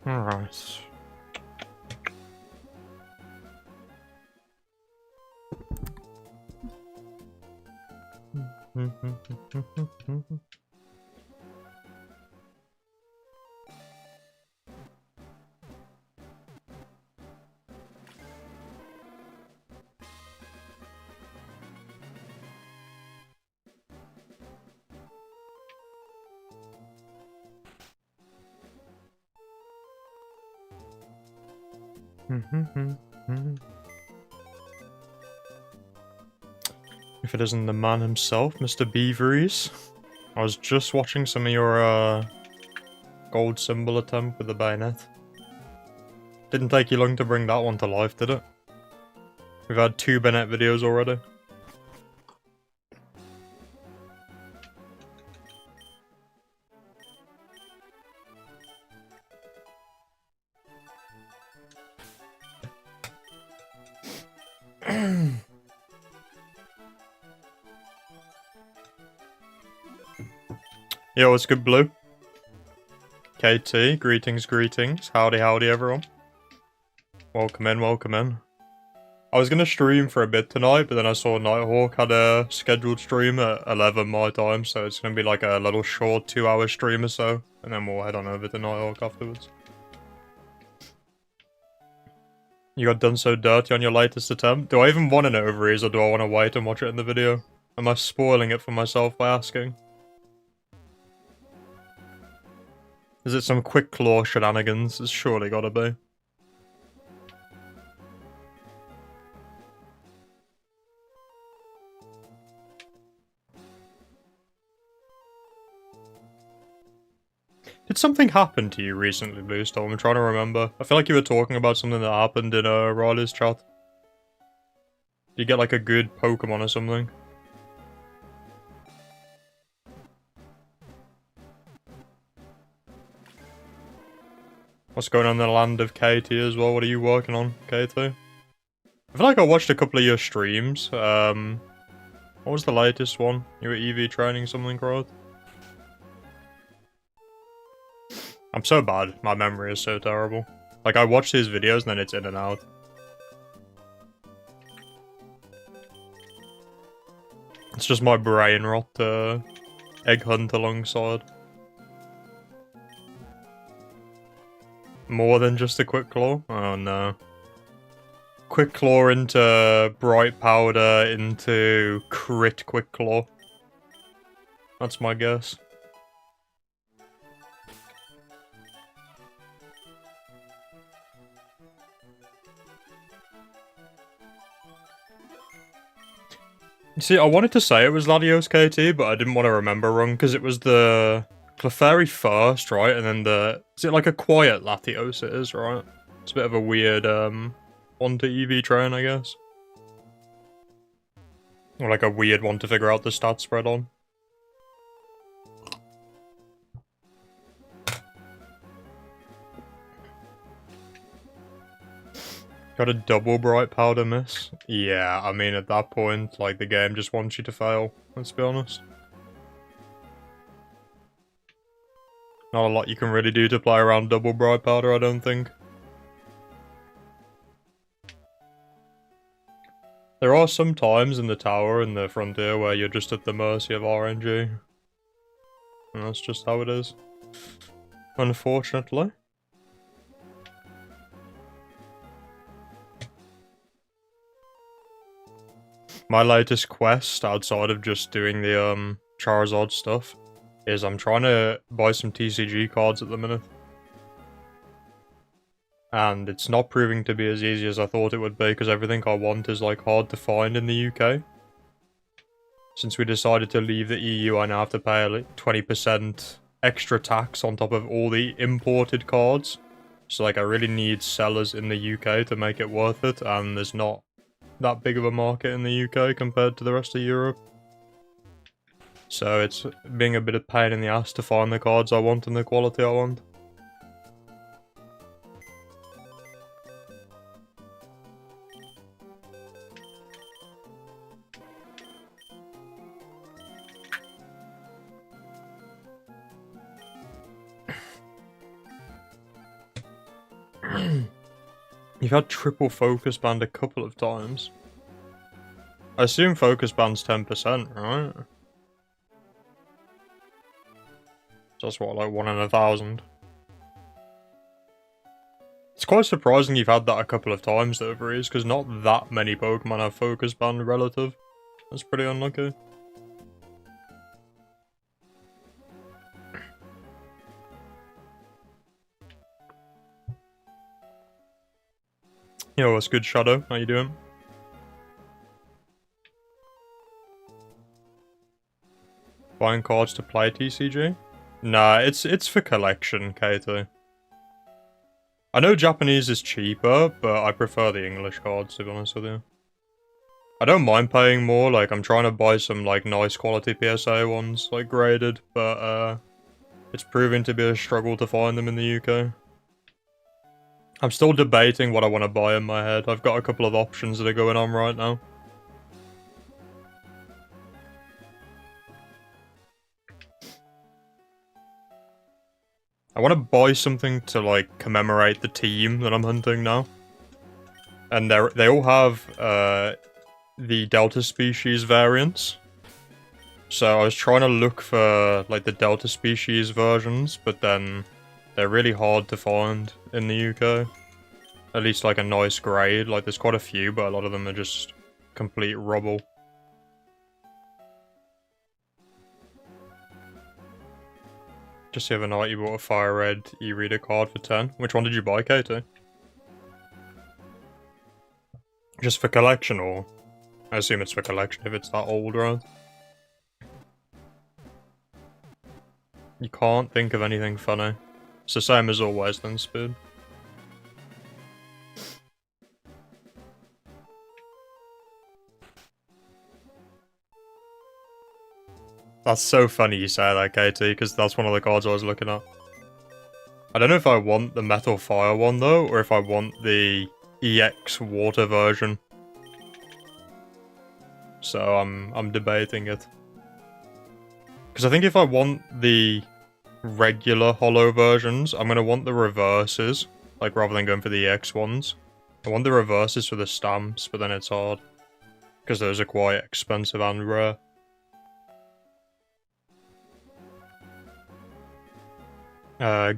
Alright. If it isn't the man himself, Mr. Beaveries. I was just watching some of your gold symbol attempt with the bayonet. Didn't take you long to bring that one to life, did it? We've had 2 bayonet videos already. Yo, what's good, Blue? KT, greetings, greetings. Howdy, howdy, everyone. Welcome in, welcome in. I was gonna stream for a bit tonight, but then I saw Nighthawk had a scheduled stream at 11 my time, so it's gonna be like a little short 2-hour stream or so, and then we'll head on over to Nighthawk afterwards. You got done so dirty on your latest attempt? Do I even want an ovaries, or do I want to wait and watch it in the video? Am I spoiling it for myself by asking? Is it some quick claw shenanigans? It's surely gotta be. Did something happen to you recently, Bluestone? I'm trying to remember. I feel like you were talking about something that happened in Riley's chat. Did you get like a good Pokemon or something? What's going on in the land of KT as well? What are you working on, KT? I feel like I watched a couple of your streams. What was the latest one? You were EV training something, right? I'm so bad. My memory is so terrible. Like, I watch these videos and then it's in and out. It's just my brain rot to egg hunt alongside. More than just a quick claw? Oh no. Quick claw into bright powder into crit quick claw. That's my guess. See, I wanted to say it was Latios KT, but I didn't want to remember wrong, because it was the Clefairy first, right? And then the... Is it like a quiet Latios it is, right? It's a bit of a weird, one to EV train, I guess. Or like a weird one to figure out the stat spread on. Got a double bright powder miss? Yeah, I mean at that point, like the game just wants you to fail, let's be honest. Not a lot you can really do to play around double bright powder, I don't think. There are some times in the tower and the frontier where you're just at the mercy of RNG. And that's just how it is. Unfortunately. My latest quest, outside of just doing the Charizard stuff, is I'm trying to buy some TCG cards at the minute. And it's not proving to be as easy as I thought it would be, because everything I want is like hard to find in the UK. Since we decided to leave the EU, I now have to pay like 20% extra tax on top of all the imported cards. So like I really need sellers in the UK to make it worth it, and there's not that big of a market in the UK compared to the rest of Europe. So it's being a bit of pain in the ass to find the cards I want and the quality I want. You've had triple focus band a couple of times. I assume focus band's 10%, right? So that's what, like 1 in 1,000? It's quite surprising you've had that a couple of times though, Breeze, because not that many Pokemon have focus band relative. That's pretty unlucky. Yo, what's good, Shadow? How you doing? Buying cards to play TCG? Nah, it's for collection, Kato. I know Japanese is cheaper, but I prefer the English cards, to be honest with you. I don't mind paying more, like, I'm trying to buy some, like, nice quality PSA ones, like, graded, but, it's proving to be a struggle to find them in the UK. I'm still debating what I want to buy in my head. I've got a couple of options that are going on right now. I want to buy something to, like, commemorate the team that I'm hunting now. And they all have, the Delta species variants. So I was trying to look for, like, the Delta species versions, but then they're really hard to find in the UK. At least, like, a nice grade. Like, there's quite a few, but a lot of them are just complete rubble. Just the other night you bought a Fire Red e-reader card for 10. Which one did you buy, Kato? Just for collection, or? I assume it's for collection if it's that old, right? You can't think of anything funny. It's the same as always then, Speed. That's so funny you say that, KT, because that's one of the cards I was looking at. I don't know if I want the Metal Fire one, though, or if I want the EX Water version. So I'm debating it. Because I think if I want the regular holo versions, I'm going to want the reverses, like, rather than going for the EX ones. I want the reverses for the stamps, but then it's hard. Because those are quite expensive and rare.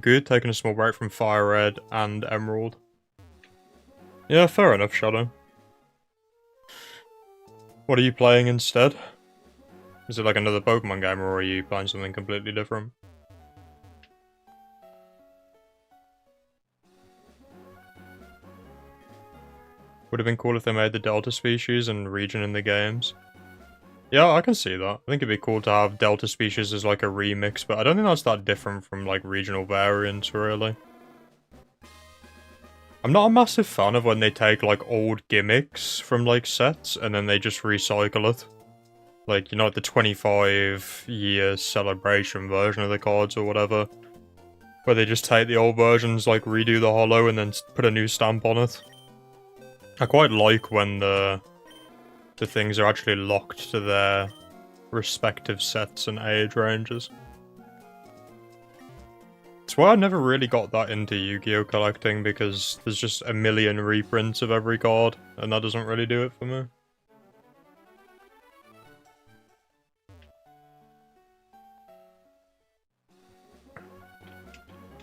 Good, taking a small break from Fire Red and Emerald. Yeah, fair enough, Shadow. What are you playing instead? Is it like another Pokemon game, or are you playing something completely different? Would have been cool if they made the Delta species and region in the games. Yeah, I can see that. I think it'd be cool to have Delta species as like a remix, but I don't think that's that different from like regional variants, really. I'm not a massive fan of when they take like old gimmicks from like sets and then they just recycle it. Like, you know, the 25-year celebration version of the cards or whatever. Where they just take the old versions, like redo the holo and then put a new stamp on it. I quite like when the things are actually locked to their respective sets and age ranges. It's why I never really got that into Yu-Gi-Oh! Collecting, because there's just a million reprints of every card, and that doesn't really do it for me.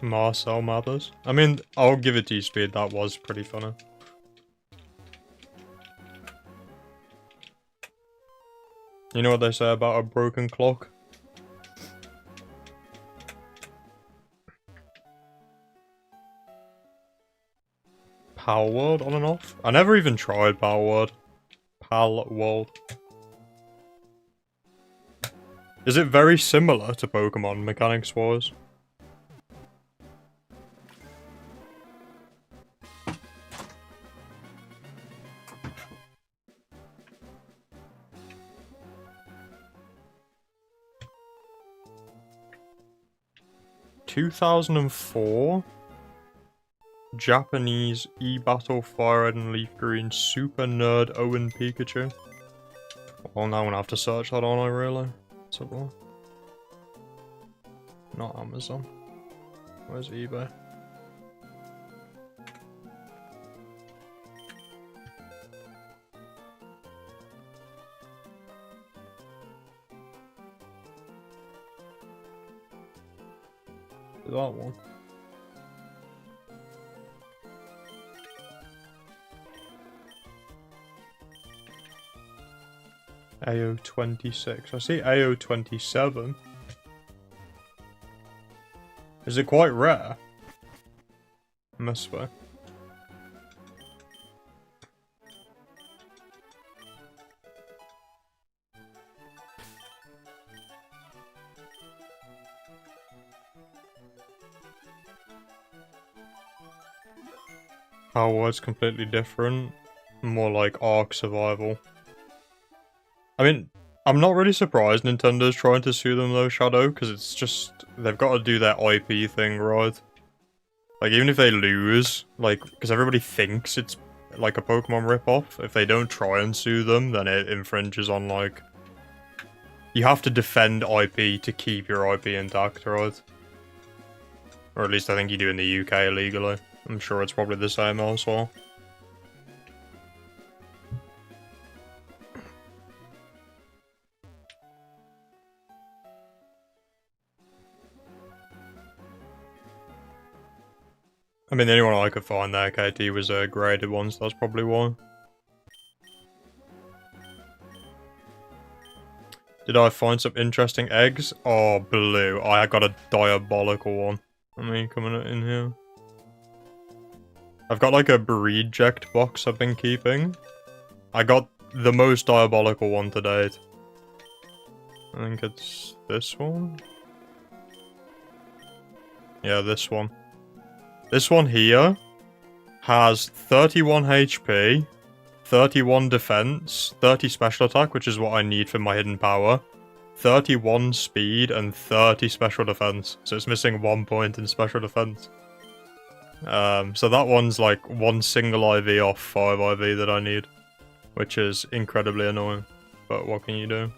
Marcel Mathers. I mean, I'll give it to you, Speed, that was pretty funny. You know what they say about a broken clock? Palworld on and off? I never even tried Palworld. Palworld. Is it very similar to Pokemon mechanics-wise? (2004) Japanese e-battle Fire Red and Leaf Green Super Nerd Owen Pikachu. Well, now I'm gonna have to search that, aren't I, really? What's up there? Not Amazon. Where's eBay? that one. AO26. I see AO27. Is it quite rare? Must be. Palworld's completely different. More like Ark Survival. I mean, I'm not really surprised Nintendo's trying to sue them though, Shadow, because it's just, they've got to do their IP thing, right? Like, even if they lose, like, because everybody thinks it's like a Pokemon ripoff, if they don't try and sue them, then it infringes on, like, you have to defend IP to keep your IP intact, right? Or at least I think you do in the UK legally. I'm sure it's probably the same elsewhere. I mean, the only one I could find there, KT, was a graded one, so that's probably why. Did I find some interesting eggs? Oh, blue. I got a diabolical one. I mean, coming in here. I've got like a reject box I've been keeping. I got the most diabolical one to date. I think it's this one. Yeah, this one. This one here has 31 HP, 31 defense, 30 special attack, which is what I need for my hidden power, 31 speed, and 30 special defense. So it's missing 1 point in special defense. So that one's like one single IV off 5 IV that I need, which is incredibly annoying. But what can you do?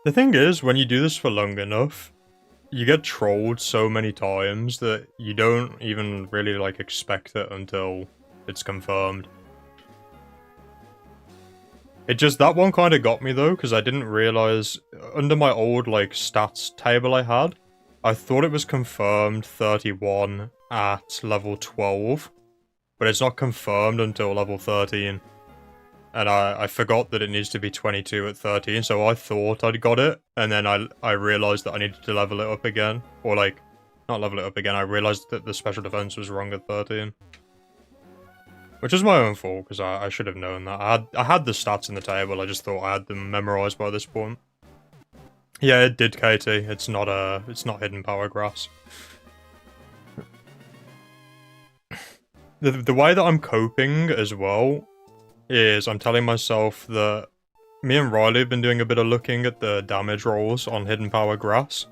The thing is, when you do this for long enough, you get trolled so many times that you don't even really, like, expect it until it's confirmed. It just, that one kind of got me, though, because I didn't realize, under my old, like, stats table I had, I thought it was confirmed 31 at level 12, but it's not confirmed until level 13. And I forgot that it needs to be 22 at 13, so I thought I'd got it, and then I realized that I needed to level it up again. Or, like, not level it up again, I realized that the special defense was wrong at 13. Which is my own fault, because I should have known that. I had the stats in the table, I just thought I had them memorized by this point. Yeah, it did, Katie. It's not hidden power grass. The way that I'm coping as well is I'm telling myself that me and Riley have been doing a bit of looking at the damage rolls on hidden power grass.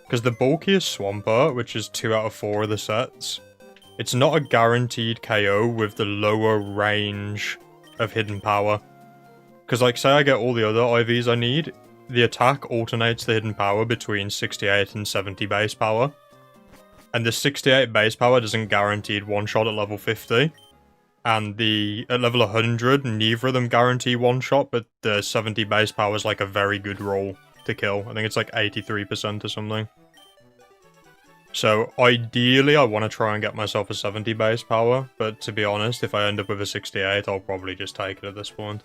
Because the bulkiest Swampert, which is 2 out of 4 of the sets, it's not a guaranteed KO with the lower range of hidden power. Because, like, say I get all the other IVs I need, the attack alternates the hidden power between 68 and 70 base power. And the 68 base power doesn't guaranteed one-shot at level 50. And at level 100, neither of them guarantee one-shot, but the 70 base power is like a very good roll to kill. I think it's like 83% or something. So ideally, I want to try and get myself a 70 base power, but to be honest, if I end up with a 68, I'll probably just take it at this point.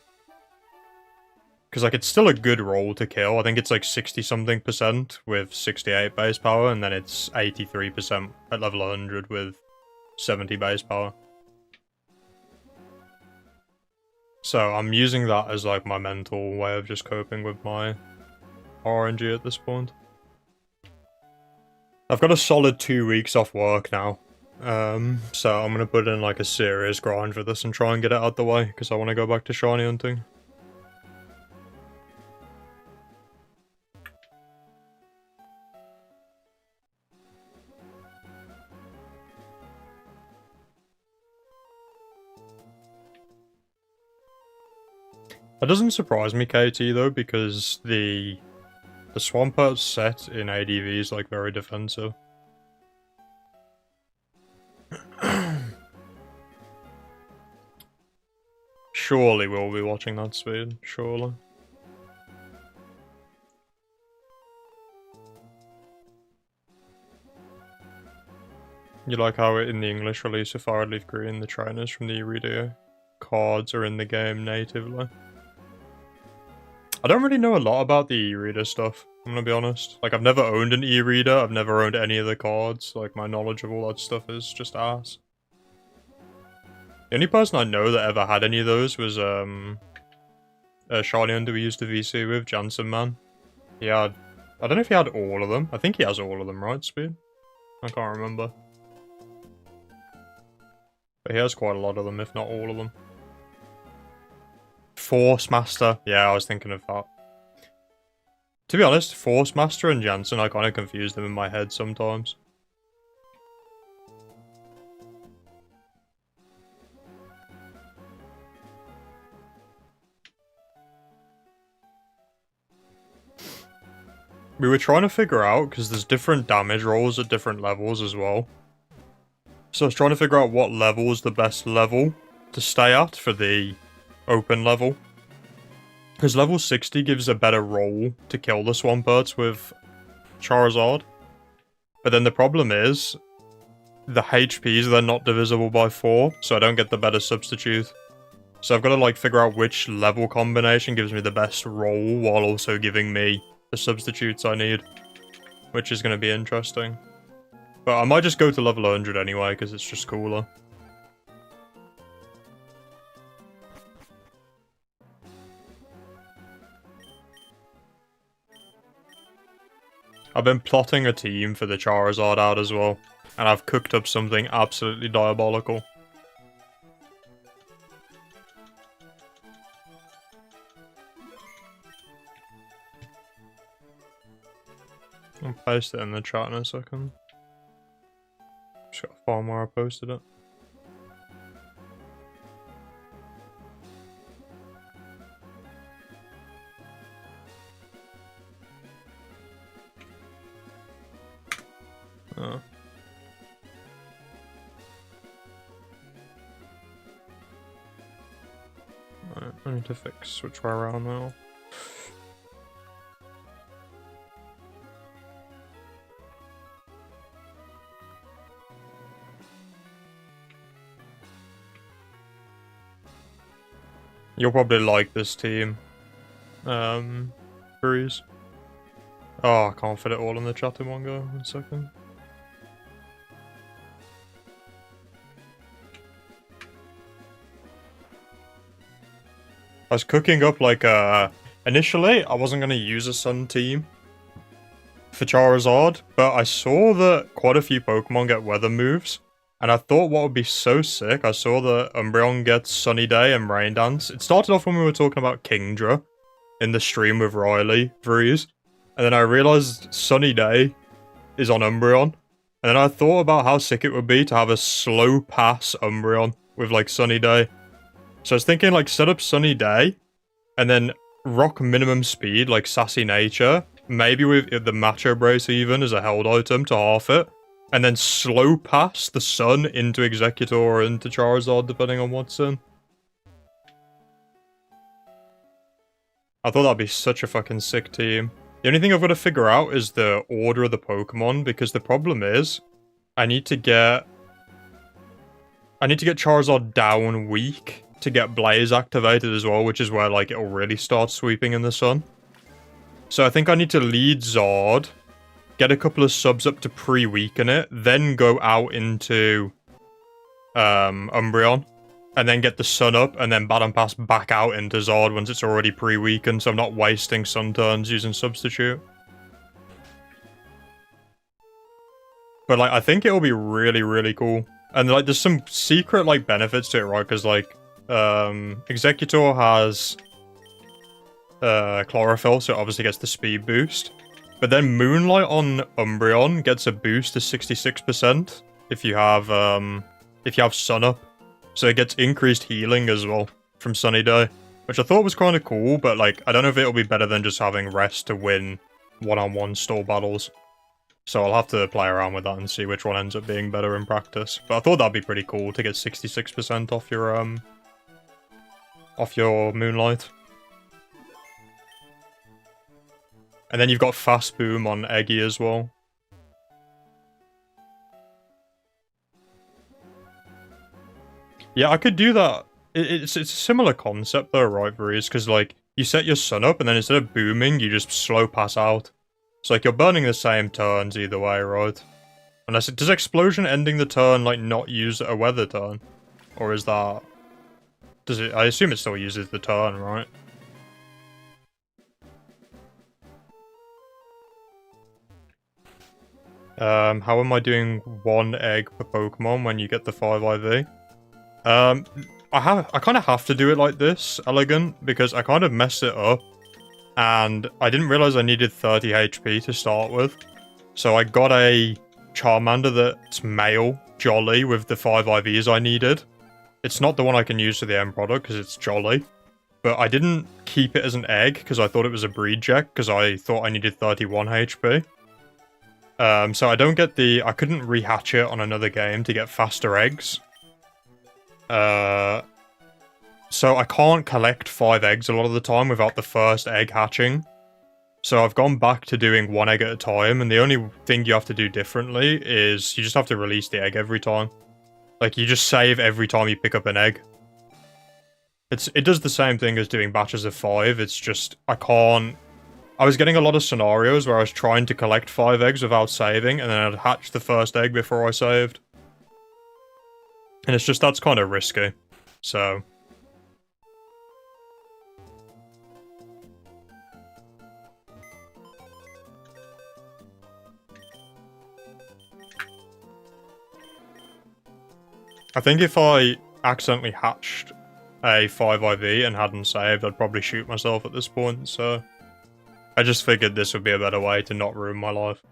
Because, like, it's still a good roll to kill. I think it's like 60-something% with 68 base power, and then it's 83% at level 100 with 70 base power. So I'm using that as, like, my mental way of just coping with my RNG at this point. I've got a solid 2 weeks off work now. So I'm gonna put in, like, a serious grind for this and try and get it out the way, because I want to go back to shiny hunting. That doesn't surprise me, KT, though, because the The Swampert set in ADV is like very defensive. Surely we'll be watching that speed, surely. You like how in the English release of Fire Leaf Green, the trainers from the e-reader cards are in the game natively? I don't really know a lot about the e-reader stuff, I'm gonna be honest. Like, I've never owned an e-reader, I've never owned any of the cards. Like, my knowledge of all that stuff is just ass. The only person I know that ever had any of those was, Charlie who we used to VC with, Jansen Man. He had... I don't know if he had all of them. I think he has all of them, right, Speed? I can't remember. But he has quite a lot of them, if not all of them. Force Master. Yeah, I was thinking of that. To be honest, Force Master and Jansen, I kind of confuse them in my head sometimes. We were trying to figure out, because there's different damage rolls at different levels as well. So I was trying to figure out what level is the best level to stay at for the open level. Because level 60 gives a better roll to kill the Swamperts with Charizard. But then the problem is, the HPs are then not divisible by 4, so I don't get the better substitute. So I've got to like figure out which level combination gives me the best roll while also giving me the substitutes I need. Which is going to be interesting. But I might just go to level 100 anyway, because it's just cooler. I've been plotting a team for the Charizard out as well, and I've cooked up something absolutely diabolical. I'll paste it in the chat in a second. Just gotta find where I posted it. Oh. Right, I need to fix which way around now. You'll probably like this team. Breeze. Oh, I can't fit it all in the chat in one go. 1 second. I was cooking up like initially I wasn't going to use a Sun team for Charizard, but I saw that quite a few Pokemon get weather moves, and I thought what would be so sick, I saw that Umbreon gets Sunny Day and Rain Dance. It started off when we were talking about Kingdra in the stream with Riley, Vreeze, and then I realized Sunny Day is on Umbreon, and then I thought about how sick it would be to have a slow pass Umbreon with like Sunny Day. So I was thinking, like, set up Sunny Day, and then rock minimum speed, like Sassy Nature, maybe with the Macho Brace even as a held item to half it, and then slow pass the Sun into Executor or into Charizard, depending on what's in. I thought that'd be such a fucking sick team. The only thing I've got to figure out is the order of the Pokemon, because the problem is, I need to get Charizard down weak to get Blaze activated as well, which is where, like, it'll really start sweeping in the Sun. So I think I need to lead Zard, get a couple of subs up to pre-weaken it, then go out into Umbreon, and then get the Sun up, and then Battle Pass back out into Zard once it's already pre-weakened, so I'm not wasting Sun turns using Substitute. But, like, I think it'll be really, really cool. And, like, there's some secret, like, benefits to it, right? Because, like, Executor has Chlorophyll, so it obviously gets the speed boost. But then Moonlight on Umbreon gets a boost to 66% if you have Sun up. So it gets increased healing as well from Sunny Day, which I thought was kind of cool, but like I don't know if it'll be better than just having Rest to win one-on-one store battles. So I'll have to play around with that and see which one ends up being better in practice. But I thought that'd be pretty cool to get 66% off your Moonlight. And then you've got Fast Boom on Eggy as well. Yeah, I could do that. It's a similar concept though, right, Varese? Because, like, you set your sun up and then instead of booming, you just slow pass out. So, like, you're burning the same turns either way, right? Unless does Explosion ending the turn, like, not use a weather turn? Or is that... Does it... I assume it still uses the turn, right? How am I doing 1 egg per Pokemon when you get the 5 IV? I kind of have to do it like this, Elegant, because I kind of messed it up. And I didn't realize I needed 30 HP to start with. So I got a Charmander that's male, Jolly, with the 5 IVs I needed. It's not the one I can use for the end product, because it's Jolly. But I didn't keep it as an egg, because I thought it was a breed check, because I thought I needed 31 HP. So I don't get the... I couldn't rehatch it on another game to get faster eggs. So I can't collect 5 eggs a lot of the time without the first egg hatching. So I've gone back to doing 1 egg at a time, and the only thing you have to do differently is you just have to release the egg every time. Like, you just save every time you pick up an egg. It does the same thing as doing batches of 5, it's just, I can't... I was getting a lot of scenarios where I was trying to collect 5 eggs without saving, and then I'd hatch the first egg before I saved. And it's just, that's kind of risky. So... I think if I accidentally hatched a 5 IV and hadn't saved, I'd probably shoot myself at this point, so... I just figured this would be a better way to not ruin my life.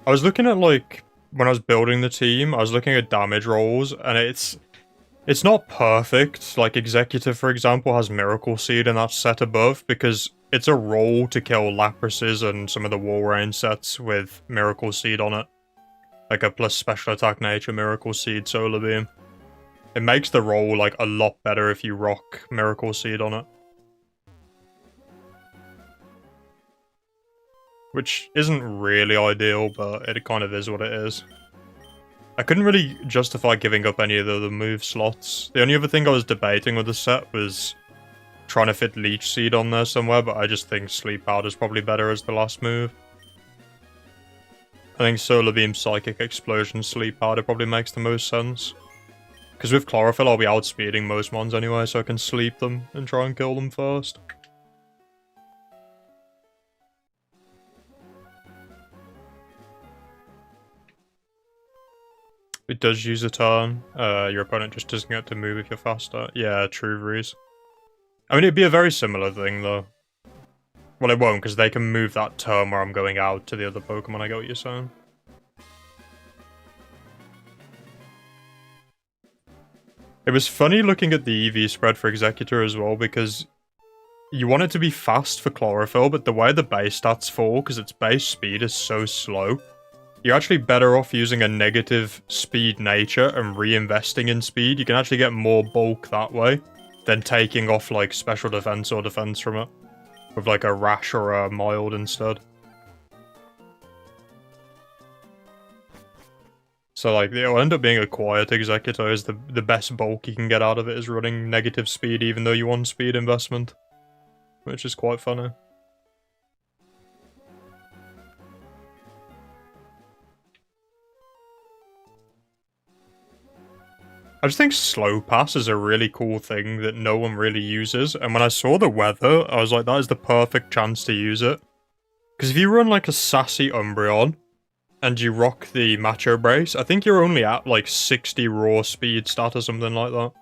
I was looking at, like, when I was building the team, I was looking at damage rolls, and it's not perfect. Like, Executive, for example, has Miracle Seed and that's set above, because it's a roll to kill Laprases and some of the Walrein sets with Miracle Seed on it. Like a plus special attack nature Miracle Seed Solar Beam. It makes the roll, like, a lot better if you rock Miracle Seed on it. Which isn't really ideal, but it kind of is what it is. I couldn't really justify giving up any of the other move slots. The only other thing I was debating with the set was trying to fit Leech Seed on there somewhere, but I just think Sleep Powder is probably better as the last move. I think Solar Beam, Psychic Explosion, Sleep Powder probably makes the most sense. Because with Chlorophyll I'll be outspeeding most mons anyway, so I can sleep them and try and kill them first. It does use a turn. Your opponent just doesn't get to move if you're faster. Yeah, true, Vreeze. I mean, it'd be a very similar thing, though. Well, it won't, because they can move that turn where I'm going out to the other Pokemon. I get what you're saying. It was funny looking at the EV spread for Executor as well, because you want it to be fast for Chlorophyll, but the way the base stats fall, because its base speed is so slow, you're actually better off using a negative speed nature and reinvesting in speed. You can actually get more bulk that way than taking off, like, special defense or defense from it. With, like, a rash or a mild instead. So, like, it'll end up being a quiet Executor, is the best bulk you can get out of it is running negative speed even though you want speed investment. Which is quite funny. I just think Slow Pass is a really cool thing that no one really uses, and when I saw the weather, I was like, that is the perfect chance to use it. Because if you run like a sassy Umbreon, and you rock the Macho Brace, I think you're only at like 60 raw speed stat or something like that.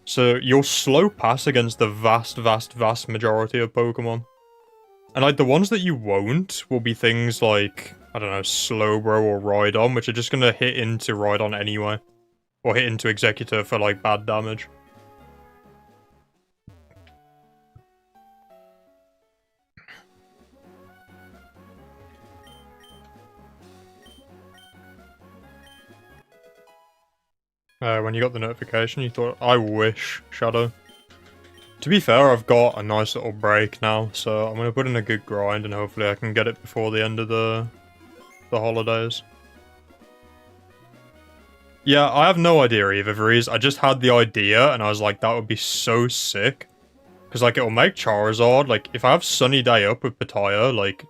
So you'll slow pass against the vast majority of Pokemon. And like the ones that you won't will be things like, I don't know, Slowbro or Rhydon, which are just gonna hit into Rhydon anyway. Or hit into Executor for like bad damage. When you got the notification, you thought, I wish, Shadow. To be fair, I've got a nice little break now, so I'm going to put in a good grind and hopefully I can get it before the end of the holidays. Yeah, I have no idea either, Vreeze. I just had the idea and I was like, that would be so sick. Because, like, it'll make Charizard, like, if I have Sunny Day up with Pataya, like,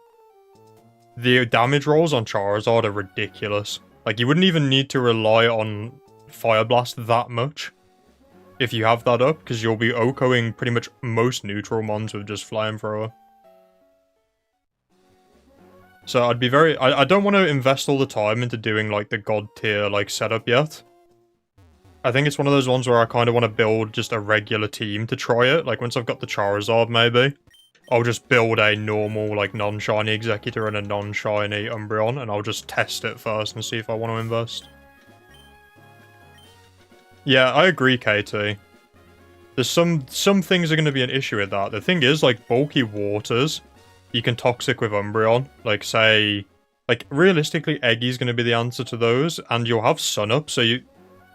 the damage rolls on Charizard are ridiculous. Like, you wouldn't even need to rely on Fire Blast that much if you have that up, because you'll be OHKOing pretty much most neutral mons with just Flamethrower. So I'd be very... I don't want to invest all the time into doing, like, the God tier, like, setup yet. I think it's one of those ones where I kind of want to build just a regular team to try it. Like, once I've got the Charizard, maybe, I'll just build a normal, like, non-shiny Executor and a non-shiny Umbreon, and I'll just test it first and see if I want to invest. Yeah, I agree, KT. There's some things are going to be an issue with that. The thing is, like, bulky waters, you can Toxic with Umbreon. Like, say... Like, realistically, Eggy's going to be the answer to those, and you'll have Sun Up, so you...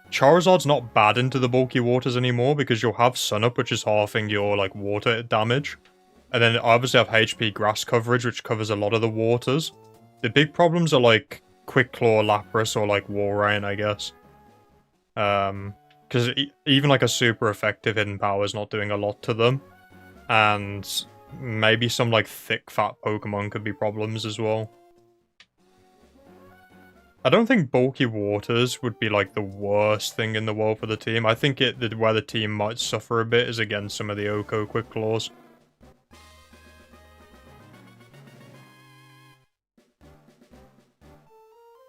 Charizard's not bad into the bulky waters anymore, because you'll have Sun Up, which is halving your, like, water damage. And then, I obviously have HP Grass coverage, which covers a lot of the waters. The big problems are, like, Quick Claw, Lapras, or, like, Walrein, I guess. Because even like a super effective hidden power is not doing a lot to them. And maybe some like thick fat Pokemon could be problems as well. I don't think bulky waters would be like the worst thing in the world for the team. I think where the team might suffer a bit is against some of the OHKO Quick Claws.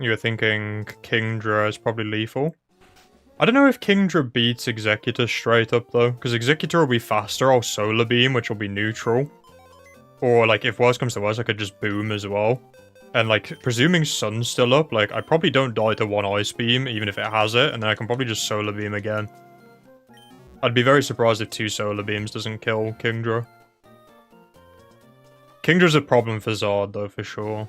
You were thinking Kingdra is probably lethal. I don't know if Kingdra beats Executor straight up, though, because Executor will be faster, I'll Solar Beam, which will be neutral. Or, like, if worse comes to worse, I could just Boom as well. And, like, presuming Sun's still up, like, I probably don't die to one Ice Beam, even if it has it, and then I can probably just Solar Beam again. I'd be very surprised if 2 Solar Beams doesn't kill Kingdra. Kingdra's a problem for Zard, though, for sure.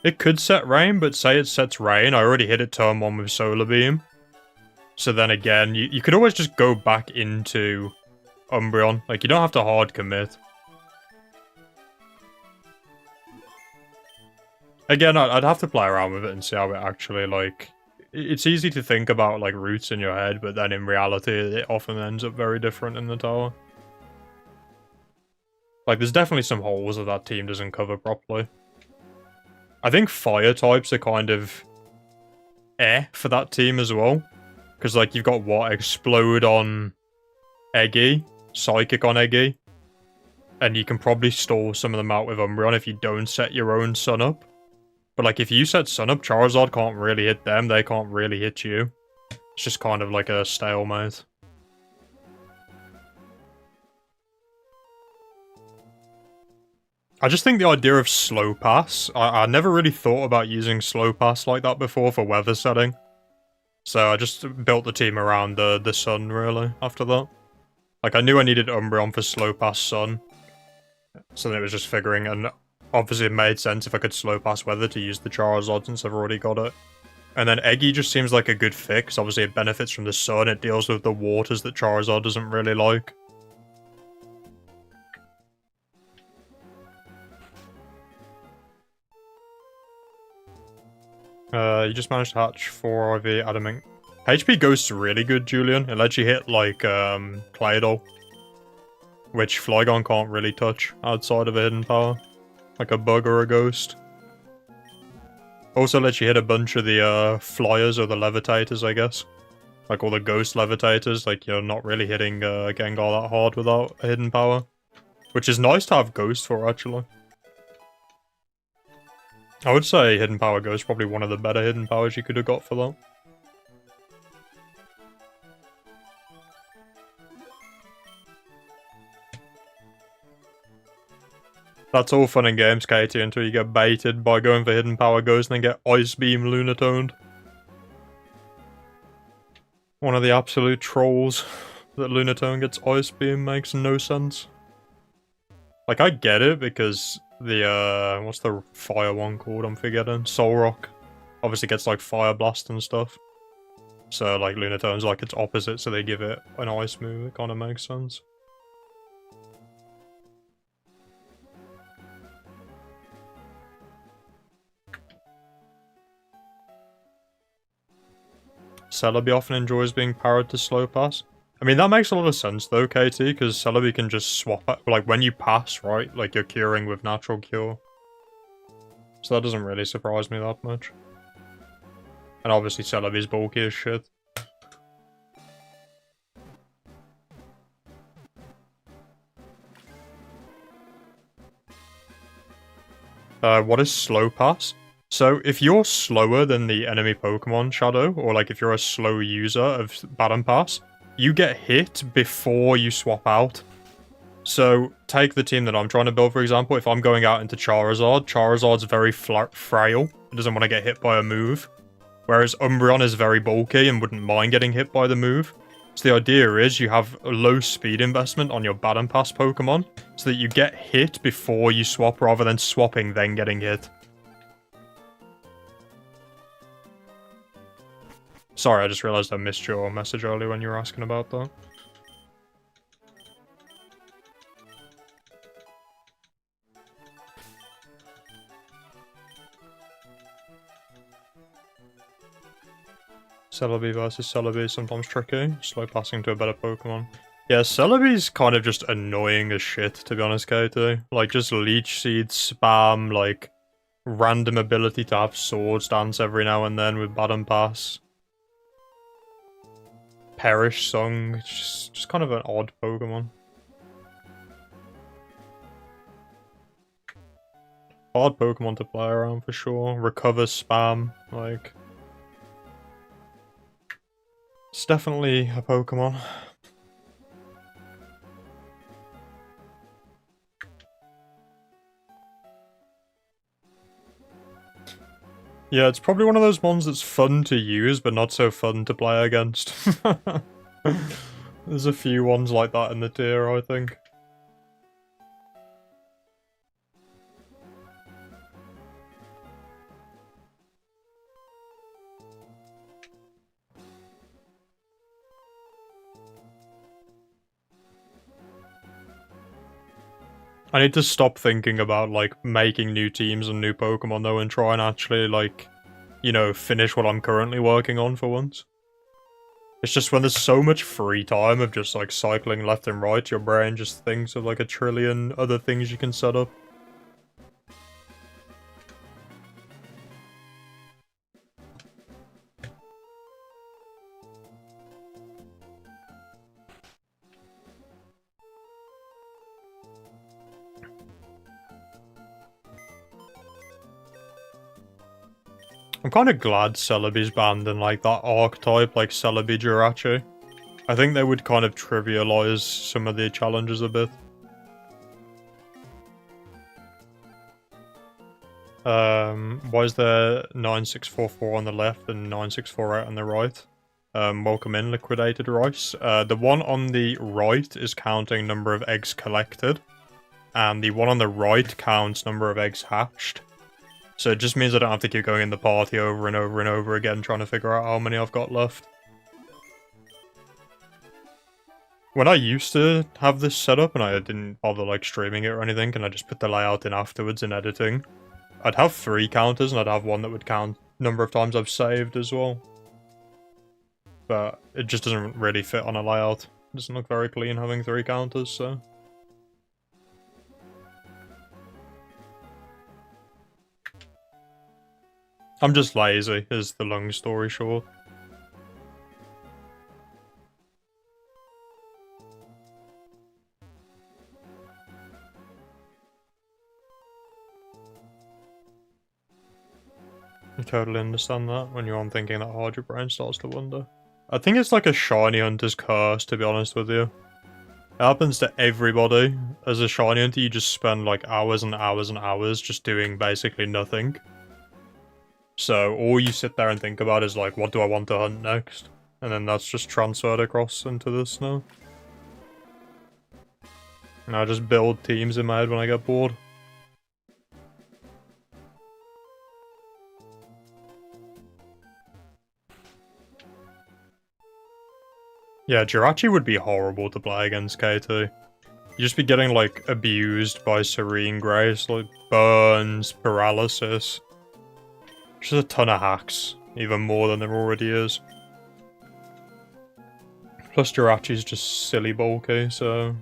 It could set Rain, but say it sets Rain, I already hit it turn 1 with Solar Beam. So then again, you could always just go back into Umbreon. Like, you don't have to hard commit. Again, I'd have to play around with it and see how it actually, like... It's easy to think about, like, routes in your head, but then in reality, it often ends up very different in the tower. Like, there's definitely some holes that that team doesn't cover properly. I think fire types are kind of for that team as well. Because, like, you've got what? Explode on Eggy, Psychic on Eggy. And you can probably stall some of them out with Umbreon if you don't set your own Sun Up. But, like, if you set Sun Up, Charizard can't really hit them, they can't really hit you. It's just kind of like a stalemate. I just think the idea of Slow Pass, I never really thought about using Slow Pass like that before for weather setting. So I just built the team around the Sun, really, after that. Like, I knew I needed Umbreon for Slow Pass Sun. So then it was just figuring, and obviously it made sense if I could Slow Pass Weather to use the Charizard since I've already got it. And then Eggy just seems like a good fix. Obviously it benefits from the Sun, it deals with the waters that Charizard doesn't really like. You just managed to hatch 4 IV Adamant. HP Ghost's really good, Julian. It lets you hit, like, Claydol. Which Flygon can't really touch outside of a hidden power. Like a bug or a ghost. Also lets you hit a bunch of the, flyers or the levitators, I guess. Like all the ghost levitators, like you're not really hitting, Gengar that hard without a hidden power. Which is nice to have ghost for, actually. I would say Hidden Power Ghost is probably one of the better hidden powers you could have got for that. That's all fun and games, Katie, until you get baited by going for Hidden Power Ghost and then get Ice Beam Lunatoned. One of the absolute trolls that Lunatone gets Ice Beam makes no sense. Like, I get it because the, what's the fire one called? I'm forgetting. Soul Rock obviously gets, like, Fire Blast and stuff. So, like, Lunatone's like its opposite, so they give it an ice move. It kind of makes sense. Celebi often enjoys being powered to slow pass. I mean, that makes a lot of sense though, KT, because Celebi can just swap out, like, when you pass, right? Like, you're curing with Natural Cure. So that doesn't really surprise me that much. And obviously Celebi's bulky as shit. What is slow pass? So, if you're slower than the enemy Pokemon, Shadow, or like if you're a slow user of Baton Pass, you get hit before you swap out. So, take the team that I'm trying to build, for example. If I'm going out into Charizard, Charizard's very frail. It doesn't want to get hit by a move. Whereas Umbreon is very bulky and wouldn't mind getting hit by the move. So the idea is you have a low speed investment on your Baton Pass Pokemon, so that you get hit before you swap, rather than swapping then getting hit. Sorry, I just realized I missed your message earlier when you were asking about that. Celebi versus Celebi is sometimes tricky. Slow passing to a better Pokemon. Yeah, Celebi's kind of just annoying as shit, to be honest, KT. Like, just Leech Seed spam, like, random ability to have Swords Dance every now and then with Baton Pass. Perish Song, it's just kind of an odd Pokemon. Hard Pokemon to play around for sure. Recover spam, like... It's definitely a Pokemon. Yeah, it's probably one of those ones that's fun to use, but not so fun to play against. There's a few ones like that in the tier, I think. I need to stop thinking about, like, making new teams and new Pokemon, though, and try and actually, like, you know, finish what I'm currently working on for once. It's just when there's so much free time of just, like, cycling left and right, your brain just thinks of, like, a trillion other things you can set up. I'm kind of glad Celebi's banned in, like, that archetype, like Celebi Jirachi. I think they would kind of trivialize some of the challenges a bit. Why is there 9644 on the left and 9648 on the right? Welcome in, Liquidated Rice. The one on the right is counting number of eggs collected, and the one on the right counts number of eggs hatched. So it just means I don't have to keep going in the party over and over and over again trying to figure out how many I've got left. When I used to have this set up and I didn't bother like streaming it or anything, and I just put the layout in afterwards in editing, I'd have 3 counters and I'd have one that would count number of times I've saved as well. But it just doesn't really fit on a layout. It doesn't look very clean having 3 counters, so... I'm just lazy, is the long story short. I totally understand that when you're on thinking that hard, your brain starts to wonder. I think it's like a shiny hunter's curse, to be honest with you. happens to everybody. As a shiny hunter, you just spend like hours and hours and hours just doing basically nothing. So all you sit there and think about is like, what do I want to hunt next? And then that's just transferred across into this now. And I just build teams in my head when I get bored. Yeah, Jirachi would be horrible to play against KT. You'd just be getting, like, abused by Serene Grace, like, burns, paralysis. Just a ton of hacks, even more than there already is. Plus Jirachi's just silly bulky, so...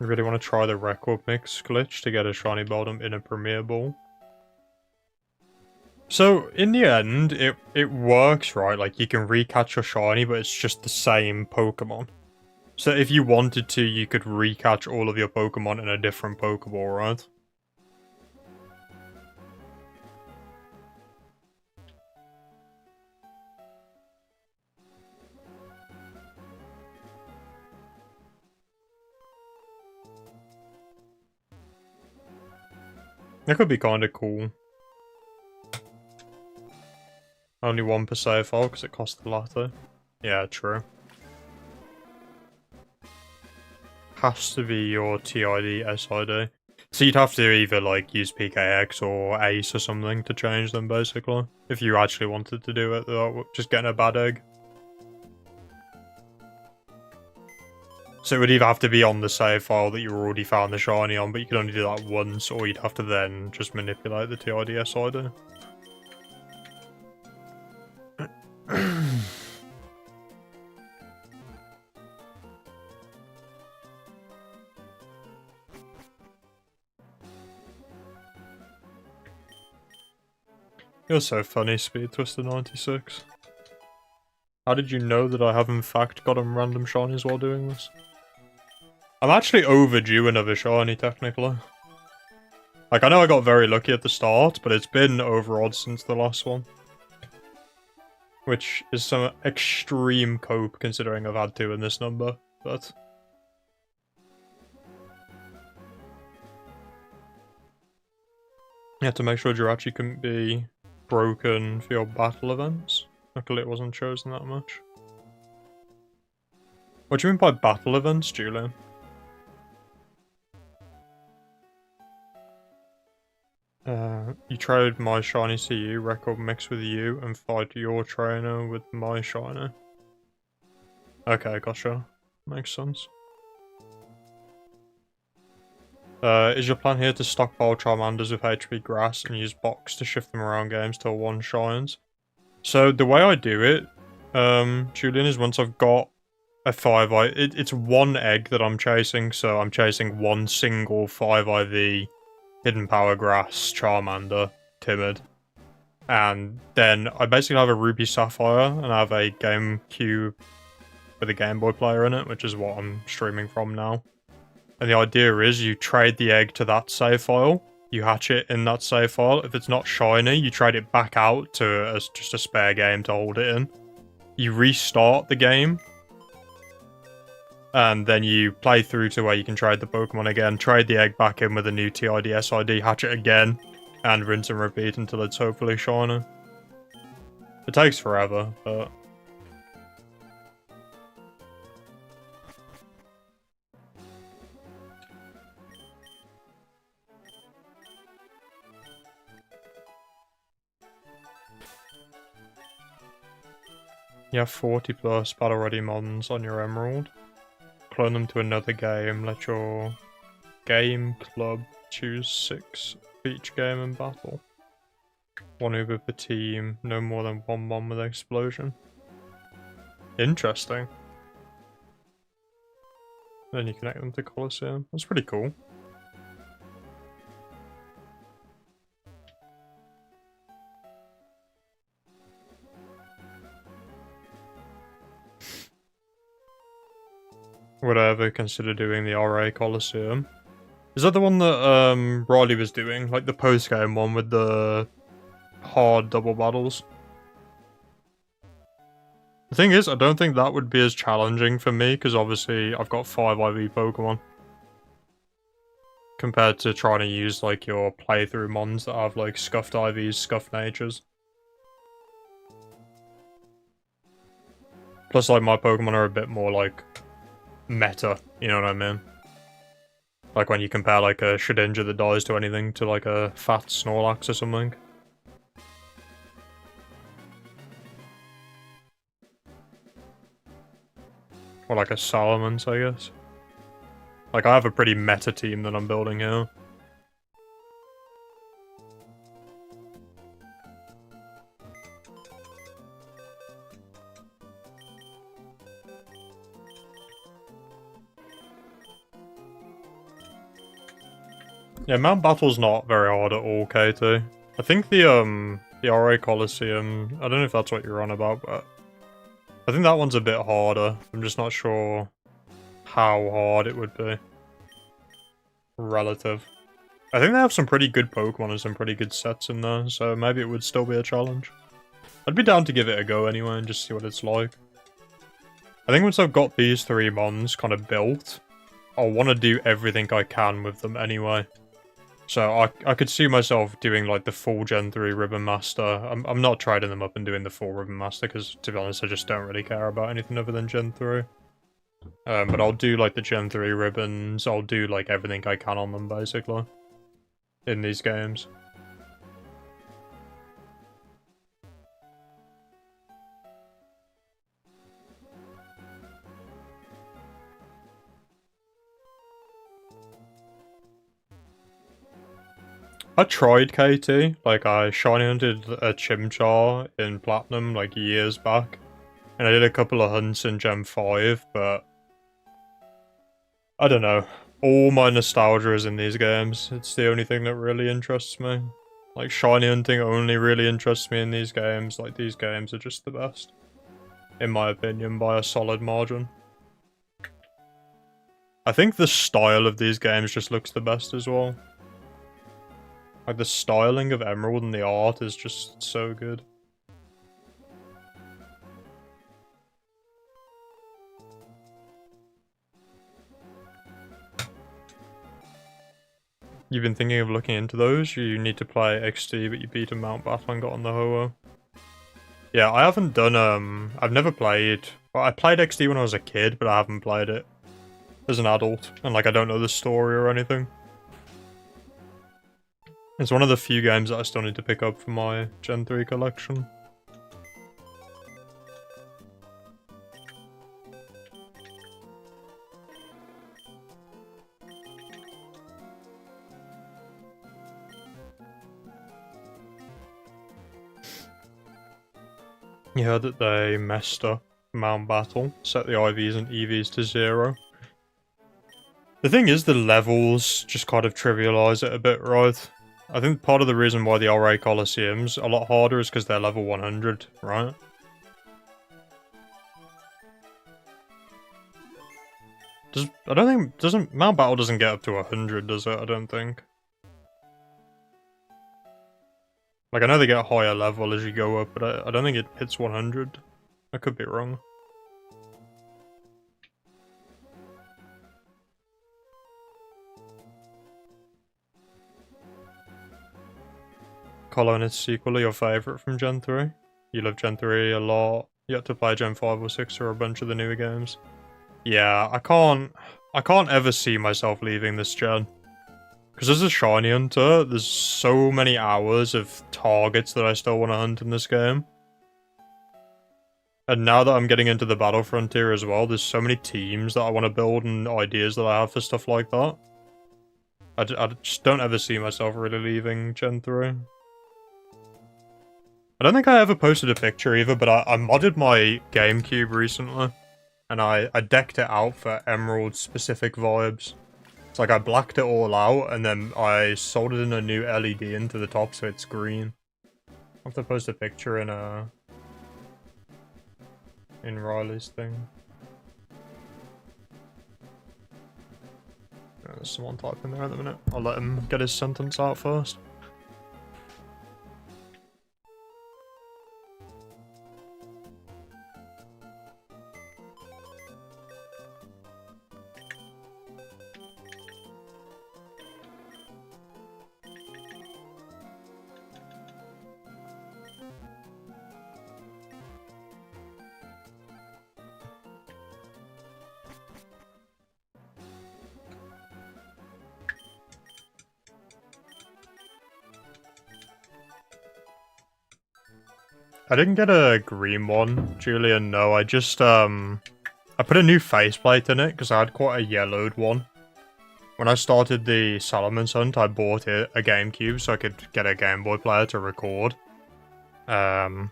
I really want to try the record mix glitch to get a shiny bottom in a Premier Ball. So, in the end, it works, right? Like, you can recatch your shiny, but it's just the same Pokemon. So if you wanted to, you could recatch all of your Pokemon in a different Pokeball, right? That could be kinda cool. Only one per save file because it costs a lot though. Yeah, true. Has to be your TID, SID. So you'd have to either like use PKX or Ace or something to change them basically. If you actually wanted to do it without just getting a bad egg. So it would either have to be on the save file that you already found the shiny on, but you could only do that once, or you'd have to then just manipulate the TID, SID. You're so funny, Speed Twister96. How did you know that I have in fact gotten random shinies while doing this? I'm actually overdue another shiny, technically. Like, I know I got very lucky at the start, but it's been overodd since the last one. Which is some extreme cope, considering I've had two in this number, but... You have to make sure Jirachi couldn't be broken for your battle events. Luckily it wasn't chosen that much. What do you mean by battle events, Julian? You trade my shiny to you, record mix with you, and fight your trainer with my shiny. Okay, gotcha. Makes sense. Is your plan here to stockpile Charmanders with HP grass and use box to shift them around games till one shines? So the way I do it, Julian, is once I've got a 5i, it's one egg that I'm chasing, so I'm chasing one single 5IV Hidden Power Grass, Charmander, Timid. And then I basically have a Ruby Sapphire, and I have a GameCube with a Game Boy player in it, which is what I'm streaming from now. And the idea is you trade the egg to that save file, you hatch it in that save file. If it's not shiny, you trade it back out to just a spare game to hold it in. You restart the game, and then you play through to where you can trade the Pokemon again, trade the egg back in with a new TID, SID, hatch it again, and rinse and repeat until it's hopefully shiny. It takes forever, but... You have 40 plus battle ready mons on your Emerald. Clone them to another game, let your game club choose 6 for each game and battle. 1 Uber per team, no more than 1 mon with explosion. Interesting. Then you connect them to Colosseum. That's pretty cool. would I ever consider doing the RA Coliseum. Is that the one that Riley was doing? Like the post-game one with the hard double battles? The thing is, I don't think that would be as challenging for me, because obviously I've got 5 IV Pokemon. Compared to trying to use, like, your playthrough mons that have, like, scuffed IVs, scuffed natures. Plus, like, my Pokemon are a bit more, like, meta, you know what I mean? Like when you compare, like, a Shedinja that dies to anything to, like, a fat Snorlax or something. Or like a Salamence, I guess. Like, I have a pretty meta team that I'm building here. Yeah, Mount Battle's not very hard at all, KT. I think the RA Coliseum, I don't know if that's what you're on about, but I think that one's a bit harder. I'm just not sure how hard it would be. Relative. I think they have some pretty good Pokemon and some pretty good sets in there, so maybe it would still be a challenge. I'd be down to give it a go anyway and just see what it's like. I think once I've got these 3 mons kind of built, I'll want to do everything I can with them anyway. So I could see myself doing like the full Gen 3 Ribbon Master. I'm not trading them up and doing the full Ribbon Master because, to be honest, I just don't really care about anything other than Gen 3. But I'll do like the Gen 3 ribbons, I'll do like everything I can on them basically. In these games. I tried KT, like I shiny hunted a Chimchar in Platinum like years back. And I did a couple of hunts in Gen 5, but I don't know. All my nostalgia is in these games. It's the only thing that really interests me. Like, shiny hunting only really interests me in these games. Like, these games are just the best. In my opinion, by a solid margin. I think the style of these games just looks the best as well. Like, the styling of Emerald and the art is just so good. You've been thinking of looking into those? You need to play XD, but you beat a Mount Battle and got on the Ho-Oh. Yeah, I haven't done, I've never played... Well, I played XD when I was a kid, but I haven't played it as an adult. And, like, I don't know the story or anything. It's one of the few games that I still need to pick up for my Gen 3 collection. You heard that they messed up Mount Battle, set the IVs and EVs to 0. The thing is, the levels just kind of trivialize it a bit, right? I think part of the reason why the RA Coliseum's a lot harder is because they're level 100, right? Mount Battle doesn't get up to 100, does it? I don't think. Like, I know they get higher level as you go up, but I don't think it hits 100. I could be wrong. Colo and its sequel are your favourite from Gen 3? You love Gen 3 a lot. You have to play Gen 5 or 6 or a bunch of the newer games. Yeah, I can't ever see myself leaving this gen. Because as a shiny hunter, there's so many hours of targets that I still want to hunt in this game. And now that I'm getting into the Battle Frontier as well, there's so many teams that I want to build and ideas that I have for stuff like that. I just don't ever see myself really leaving Gen 3. I don't think I ever posted a picture either, but I modded my GameCube recently. And I decked it out for Emerald specific vibes. It's like I blacked it all out, and then I soldered in a new LED into the top so it's green. I'll have to post a picture in Riley's thing. There's someone typing there at the minute. I'll let him get his sentence out first. I didn't get a green one, Julian, no. I just, I put a new faceplate in it because I had quite a yellowed one. When I started the Solomon's Hunt, I bought a GameCube so I could get a Game Boy player to record. But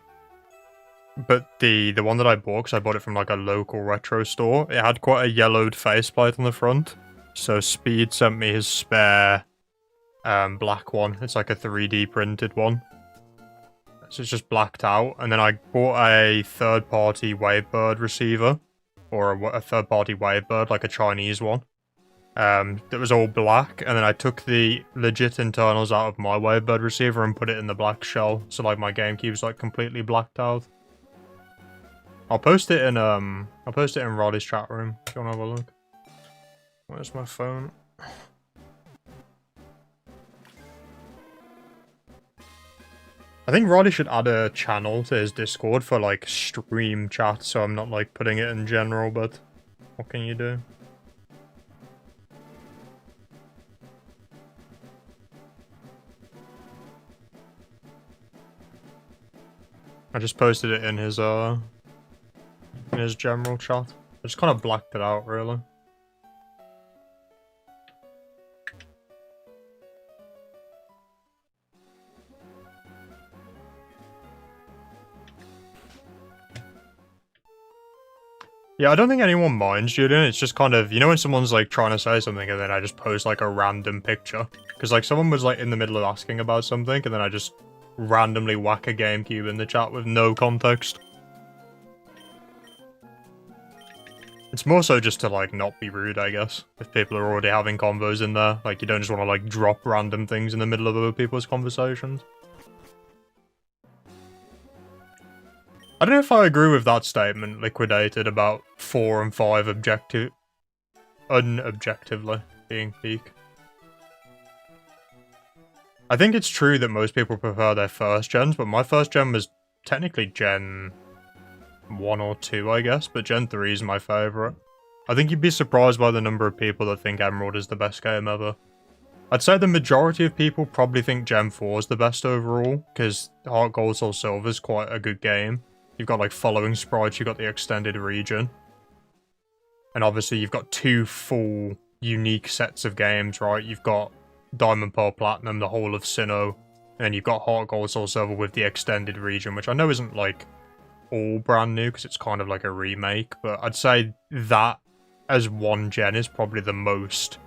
the one that I bought, because I bought it from like a local retro store, it had quite a yellowed faceplate on the front. So Speed sent me his spare black one. It's like a 3D printed one. So it's just blacked out. And then I bought a third-party Wavebird receiver. Or a third-party Wavebird, like a Chinese one. That was all black. And then I took the legit internals out of my Wavebird receiver and put it in the black shell. So like my GameCube's like completely blacked out. I'll post it in Roddy's chat room if you wanna have a look. Where's my phone? I think Roddy should add a channel to his Discord for, like, stream chat, so I'm not, like, putting it in general, but what can you do? I just posted it in his general chat. I just kind of blacked it out, really. Yeah, I don't think anyone minds, Julian. It's just kind of, you know when someone's, like, trying to say something and then I just post, like, a random picture? Because, like, someone was, like, in the middle of asking about something and then I just randomly whack a GameCube in the chat with no context. It's more so just to, like, not be rude, I guess. If people are already having convos in there. Like, you don't just want to, like, drop random things in the middle of other people's conversations. I don't know if I agree with that statement, Liquidated, about 4 and 5 unobjectively being peak. I think it's true that most people prefer their first gens, but my first gen was technically Gen 1 or 2, I guess, but Gen 3 is my favourite. I think you'd be surprised by the number of people that think Emerald is the best game ever. I'd say the majority of people probably think Gen 4 is the best overall, because Heart Gold Soul Silver is quite a good game. You've got, like, following sprites, you've got the extended region. And obviously you've got 2 full, unique sets of games, right? You've got Diamond, Pearl, Platinum, the whole of Sinnoh, and then you've got Heart Gold Soul Silver with the extended region, which I know isn't, like, all brand new, because it's kind of like a remake, but I'd say that, as one gen, is probably the most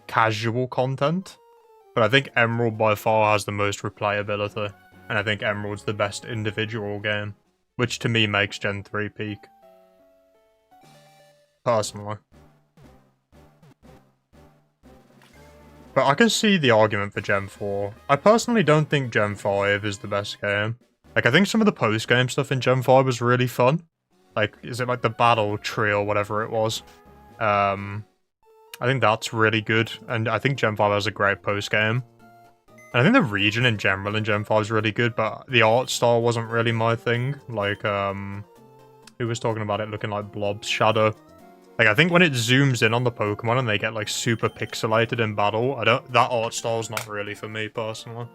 casual content. But I think Emerald by far has the most replayability, and I think Emerald's the best individual game. Which to me makes Gen 3 peak. Personally. But I can see the argument for Gen 4. I personally don't think Gen 5 is the best game. Like, I think some of the post-game stuff in Gen 5 was really fun. Like, is it like the battle tree or whatever it was? I think that's really good. And I think Gen 5 has a great post-game. And I think the region in general in Gen 5 is really good, but the art style wasn't really my thing. Like, who was talking about it looking like blobs? Shadow. Like, I think when it zooms in on the Pokemon and they get, like, super pixelated in battle, that art style's not really for me, personally.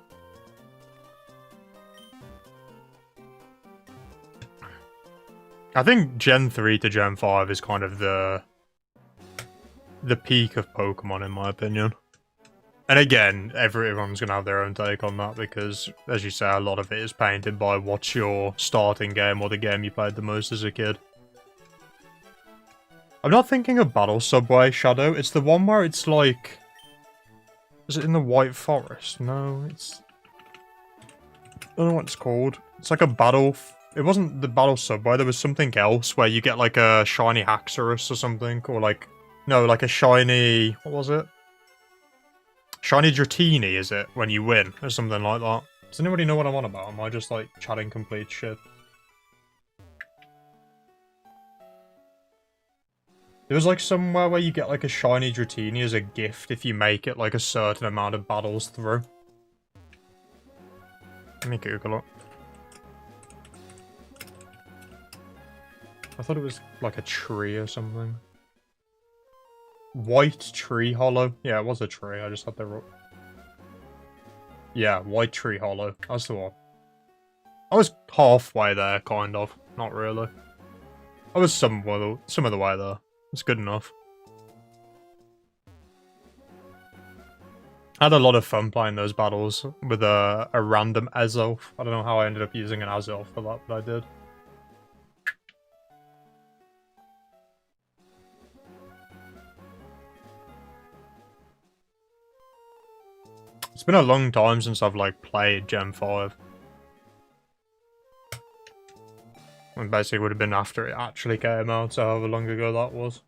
I think Gen 3 to Gen 5 is kind of the peak of Pokemon, in my opinion. And again, everyone's going to have their own take on that because, as you say, a lot of it is painted by what's your starting game or the game you played the most as a kid. I'm not thinking of Battle Subway Shadow. It's the one where it's like... Is it in the White Forest? No, it's... I don't know what it's called. It's like a battle... It wasn't the Battle Subway. There was something else where you get like a shiny Haxorus or something. Or like... No, like a shiny... What was it? Shiny Dratini, is it, when you win, or something like that? Does anybody know what I'm on about? Am I just, like, chatting complete shit? There was, like, somewhere where you get, like, a Shiny Dratini as a gift if you make it, like, a certain amount of battles through. Let me Google it. I thought it was, like, a tree or something. White Tree Hollow. Yeah, it was a tree. I just had the wrong... Yeah, White Tree Hollow. That's the one. I was halfway there, kind of. Not really. I was some of the way there. It's good enough. I had a lot of fun playing those battles with a random Azelf. I don't know how I ended up using an Azelf for that, but I did. It's been a long time since I've, like, played Gen 5. And basically would have been after it actually came out, so however long ago that was.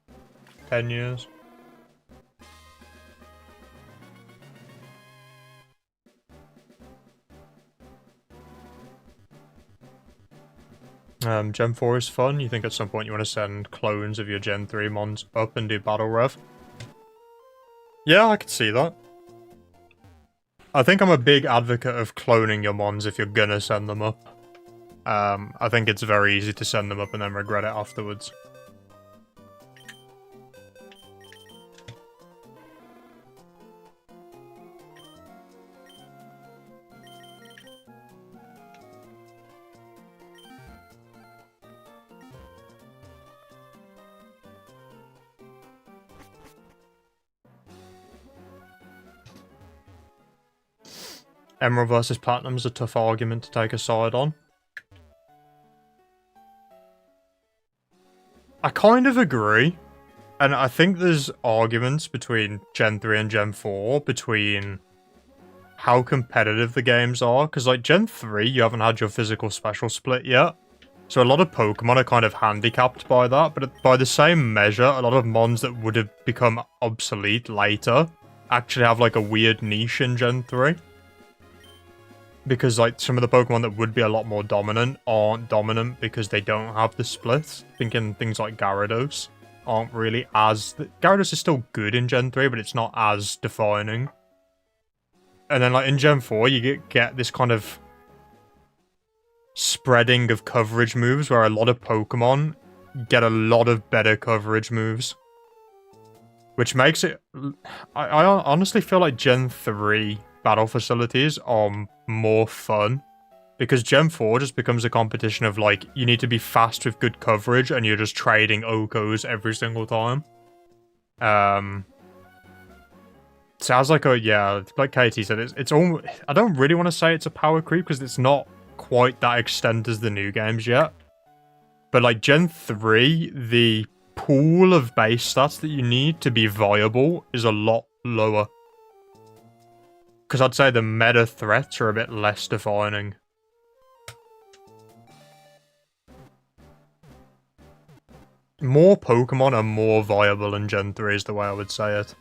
10 years. Gen 4 is fun. You think at some point you want to send clones of your Gen 3 mons up and do battle rev? Yeah, I could see that. I think I'm a big advocate of cloning your mons if you're gonna send them up. I think it's very easy to send them up and then regret it afterwards. Emerald versus Platinum is a tough argument to take a side on. I kind of agree. And I think there's arguments between Gen 3 and Gen 4 between how competitive the games are. Because, like, Gen 3, you haven't had your physical special split yet. So a lot of Pokemon are kind of handicapped by that. But by the same measure, a lot of mons that would have become obsolete later actually have, like, a weird niche in Gen 3. Because, like, some of the Pokemon that would be a lot more dominant aren't dominant because they don't have the splits. Thinking things like Gyarados aren't really as... Gyarados is still good in Gen 3, but it's not as defining. And then, like, in Gen 4, you get this kind of spreading of coverage moves where a lot of Pokemon get a lot of better coverage moves. Which makes it... I honestly feel like Gen 3... battle facilities are more fun because Gen 4 just becomes a competition of, like, you need to be fast with good coverage and you're just trading Okos every single time. Sounds like a, yeah, like Katie said, it's almost, I don't really want to say it's a power creep because it's not quite that extent as the new games yet. But, like, Gen 3, the pool of base stats that you need to be viable is a lot lower. Because I'd say the meta threats are a bit less defining. More Pokemon are more viable in Gen 3 is the way I would say it.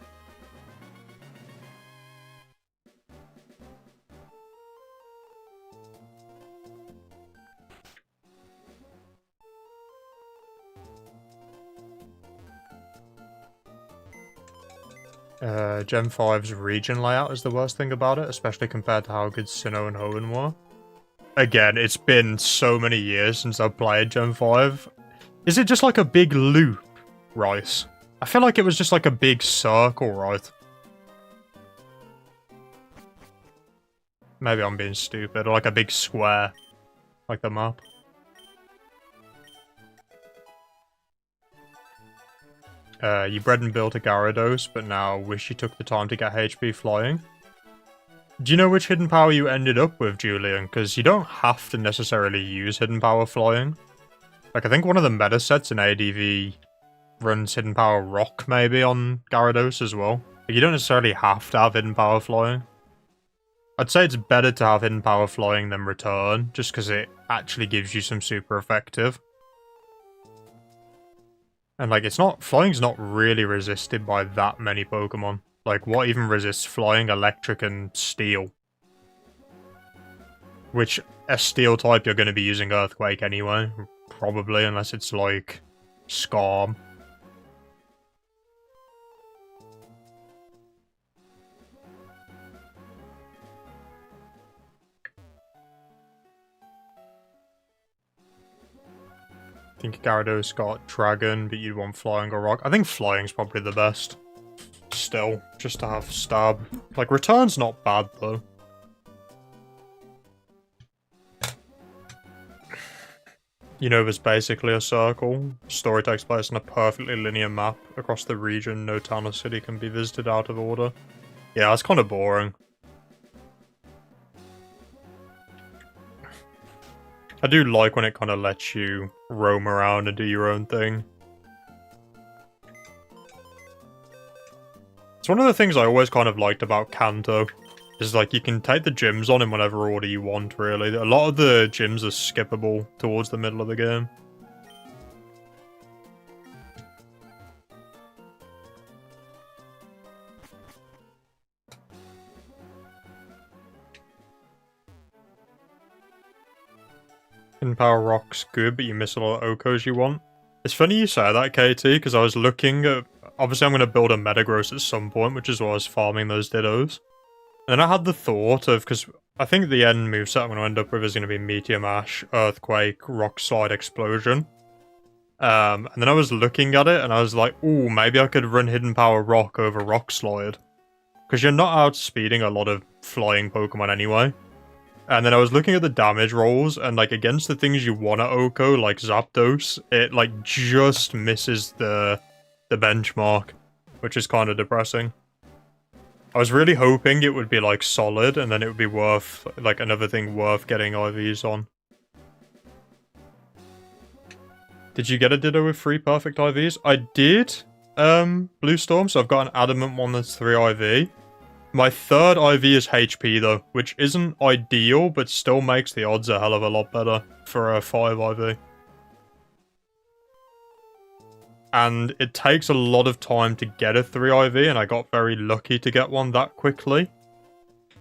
Gen 5's region layout is the worst thing about it, especially compared to how good Sinnoh and Hoenn were. Again, it's been so many years since I've played Gen 5. Is it just like a big loop, right? I feel like it was just like a big circle, right? Maybe I'm being stupid, or like a big square, like the map. You bred and built a Gyarados, but now wish you took the time to get HP flying. Do you know which hidden power you ended up with, Julian? Because you don't have to necessarily use hidden power flying. Like, I think one of the meta sets in ADV runs hidden power rock, maybe, on Gyarados as well. Like, you don't necessarily have to have hidden power flying. I'd say it's better to have hidden power flying than return, just because it actually gives you some super effective. And, like, it's not... Flying's not really resisted by that many Pokemon. Like, what even resists flying? Electric and steel. Which, a steel type, you're going to be using Earthquake anyway. Probably, unless it's like Scarm. I think Gyarados got Dragon, but you'd want Flying or Rock. I think Flying's probably the best. Still, just to have Stab. Like, Return's not bad, though. Unova's basically a circle. Story takes place on a perfectly linear map. Across the region, no town or city can be visited out of order. Yeah, that's kind of boring. I do like when it kind of lets you roam around and do your own thing. It's one of the things I always kind of liked about Kanto. Is like, you can take the gyms on in whatever order you want, really. A lot of the gyms are skippable towards the middle of the game. In Power Rock's good, but you miss a lot of Okos you want. It's funny you say that, KT, because I was looking at... Obviously, I'm going to build a Metagross at some point, which is why I was farming those Dittos. And then I had the thought of... Because I think the end moveset I'm going to end up with is going to be Meteor Mash, Earthquake, Rock Slide, Explosion. And then I was looking at it, and I was like, ooh, maybe I could run Hidden Power Rock over Rock Slide. Because you're not outspeeding a lot of flying Pokemon anyway. And then I was looking at the damage rolls, and like against the things you want to Oko, like Zapdos, it like just misses the benchmark, which is kind of depressing. I was really hoping it would be like solid, and then it would be worth, like another thing worth getting IVs on. Did you get a Ditto with 3 perfect IVs? I did, Blue Storm, so I've got an Adamant one that's 3 IV. My third IV is HP though, which isn't ideal, but still makes the odds a hell of a lot better for a 5 IV. And it takes a lot of time to get a 3 IV, and I got very lucky to get one that quickly.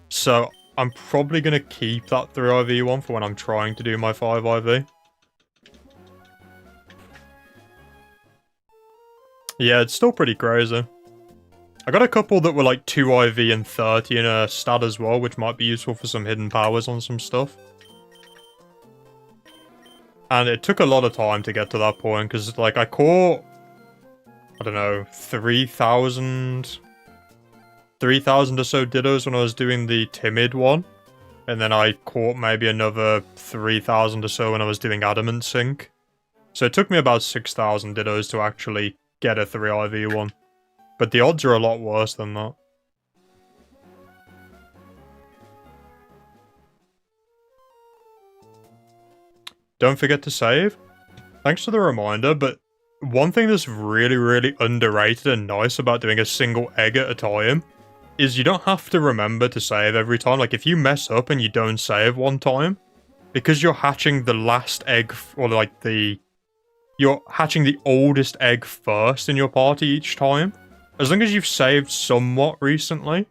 So I'm probably going to keep that 3 IV one for when I'm trying to do my 5 IV. Yeah, it's still pretty crazy. I got a couple that were like 2 IV and 30 in a stat as well, which might be useful for some hidden powers on some stuff. And it took a lot of time to get to that point, because like I caught, I don't know, 3,000 or so Dittos when I was doing the Timid one. And then I caught maybe another 3,000 or so when I was doing Adamant Sync. So it took me about 6,000 Dittos to actually get a 3 IV one. But the odds are a lot worse than that. Don't forget to save. Thanks for the reminder, but one thing that's really, really underrated and nice about doing a single egg at a time is you don't have to remember to save every time. Like, if you mess up and you don't save one time, because you're hatching the last egg, or like you're hatching the oldest egg first in your party each time, as long as you've saved somewhat recently,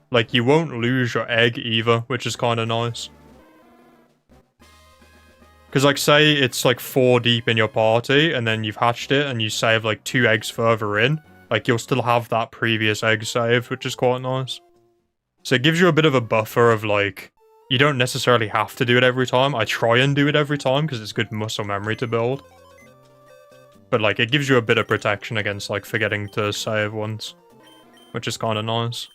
like, you won't lose your egg either, which is kind of nice. Because, like, say it's, like, 4 deep in your party, and then you've hatched it, and you save, like, 2 eggs further in, like, you'll still have that previous egg saved, which is quite nice. So it gives you a bit of a buffer of, like, you don't necessarily have to do it every time. I try and do it every time, because it's good muscle memory to build. But, like, it gives you a bit of protection against, like, forgetting to save once. Which is kind of nice.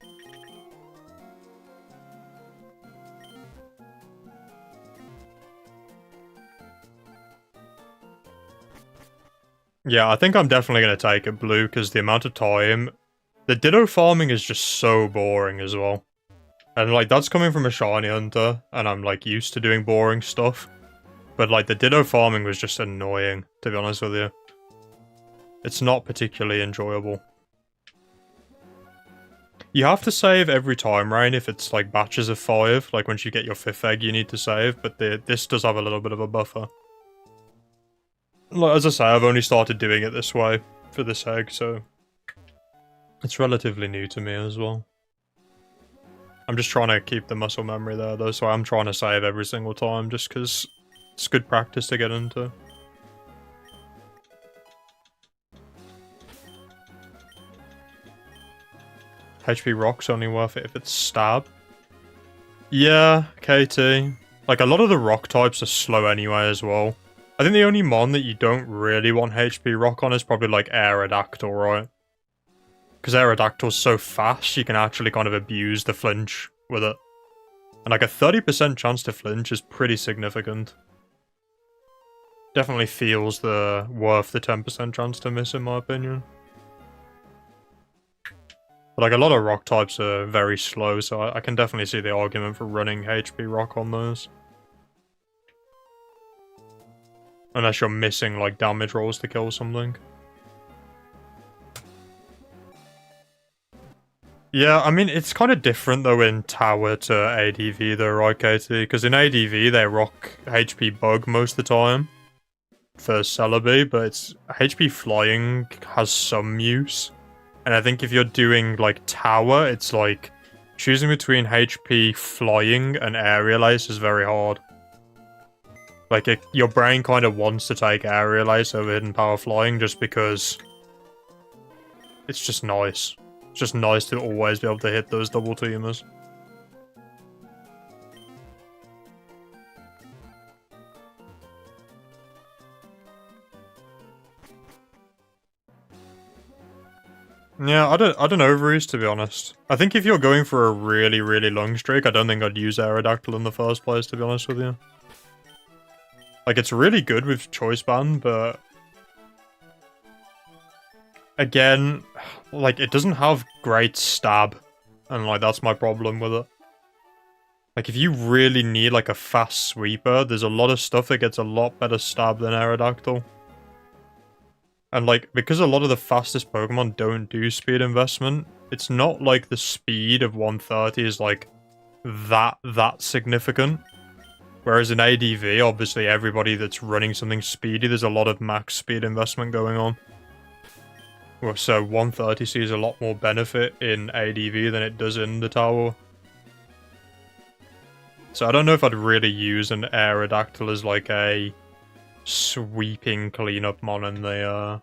Yeah, I think I'm definitely going to take it blue, because the amount of time... The Ditto farming is just so boring as well. And, like, that's coming from a shiny hunter, and I'm, like, used to doing boring stuff. But, like, the Ditto farming was just annoying, to be honest with you. It's not particularly enjoyable. You have to save every time, Rain, if it's like batches of 5. Like once you get your 5th egg, you need to save, but this does have a little bit of a buffer. Like, as I say, I've only started doing it this way for this egg, so It's relatively new to me as well. I'm just trying to keep the muscle memory there though, so I'm trying to save every single time just because it's good practice to get into. HP Rock's only worth it if it's stab. Yeah, KT. Like, a lot of the rock types are slow anyway as well. I think the only mon that you don't really want HP Rock on is probably like Aerodactyl, right? Because Aerodactyl's so fast, you can actually kind of abuse the flinch with it. And like a 30% chance to flinch is pretty significant. Definitely feels worth the 10% chance to miss in my opinion. But like a lot of rock types are very slow, so I can definitely see the argument for running HP Rock on those. Unless you're missing like damage rolls to kill something. Yeah, I mean, it's kind of different though in Tower to ADV though, right, KT? Because in ADV they rock HP Bug most of the time for Celebi, but it's HP Flying has some use. And I think if you're doing, like, Tower, it's like, choosing between HP Flying and Aerial Ace is very hard. Like, your brain kind of wants to take Aerial Ace over Hidden Power Flying just because it's just nice. It's just nice to always be able to hit those double teamers. Yeah, I don't know, Reese, to be honest. I think if you're going for a really, really long streak, I don't think I'd use Aerodactyl in the first place, to be honest with you. Like, it's really good with Choice Band, but again, like, it doesn't have great stab, and like, that's my problem with it. Like, if you really need like a fast sweeper, there's a lot of stuff that gets a lot better stab than Aerodactyl. And like, because a lot of the fastest Pokemon don't do speed investment, it's not like the speed of 130 is like that significant. Whereas in ADV, obviously everybody that's running something speedy, there's a lot of max speed investment going on. So 130 sees a lot more benefit in ADV than it does in the Tower. So I don't know if I'd really use an Aerodactyl as like a sweeping cleanup mon in the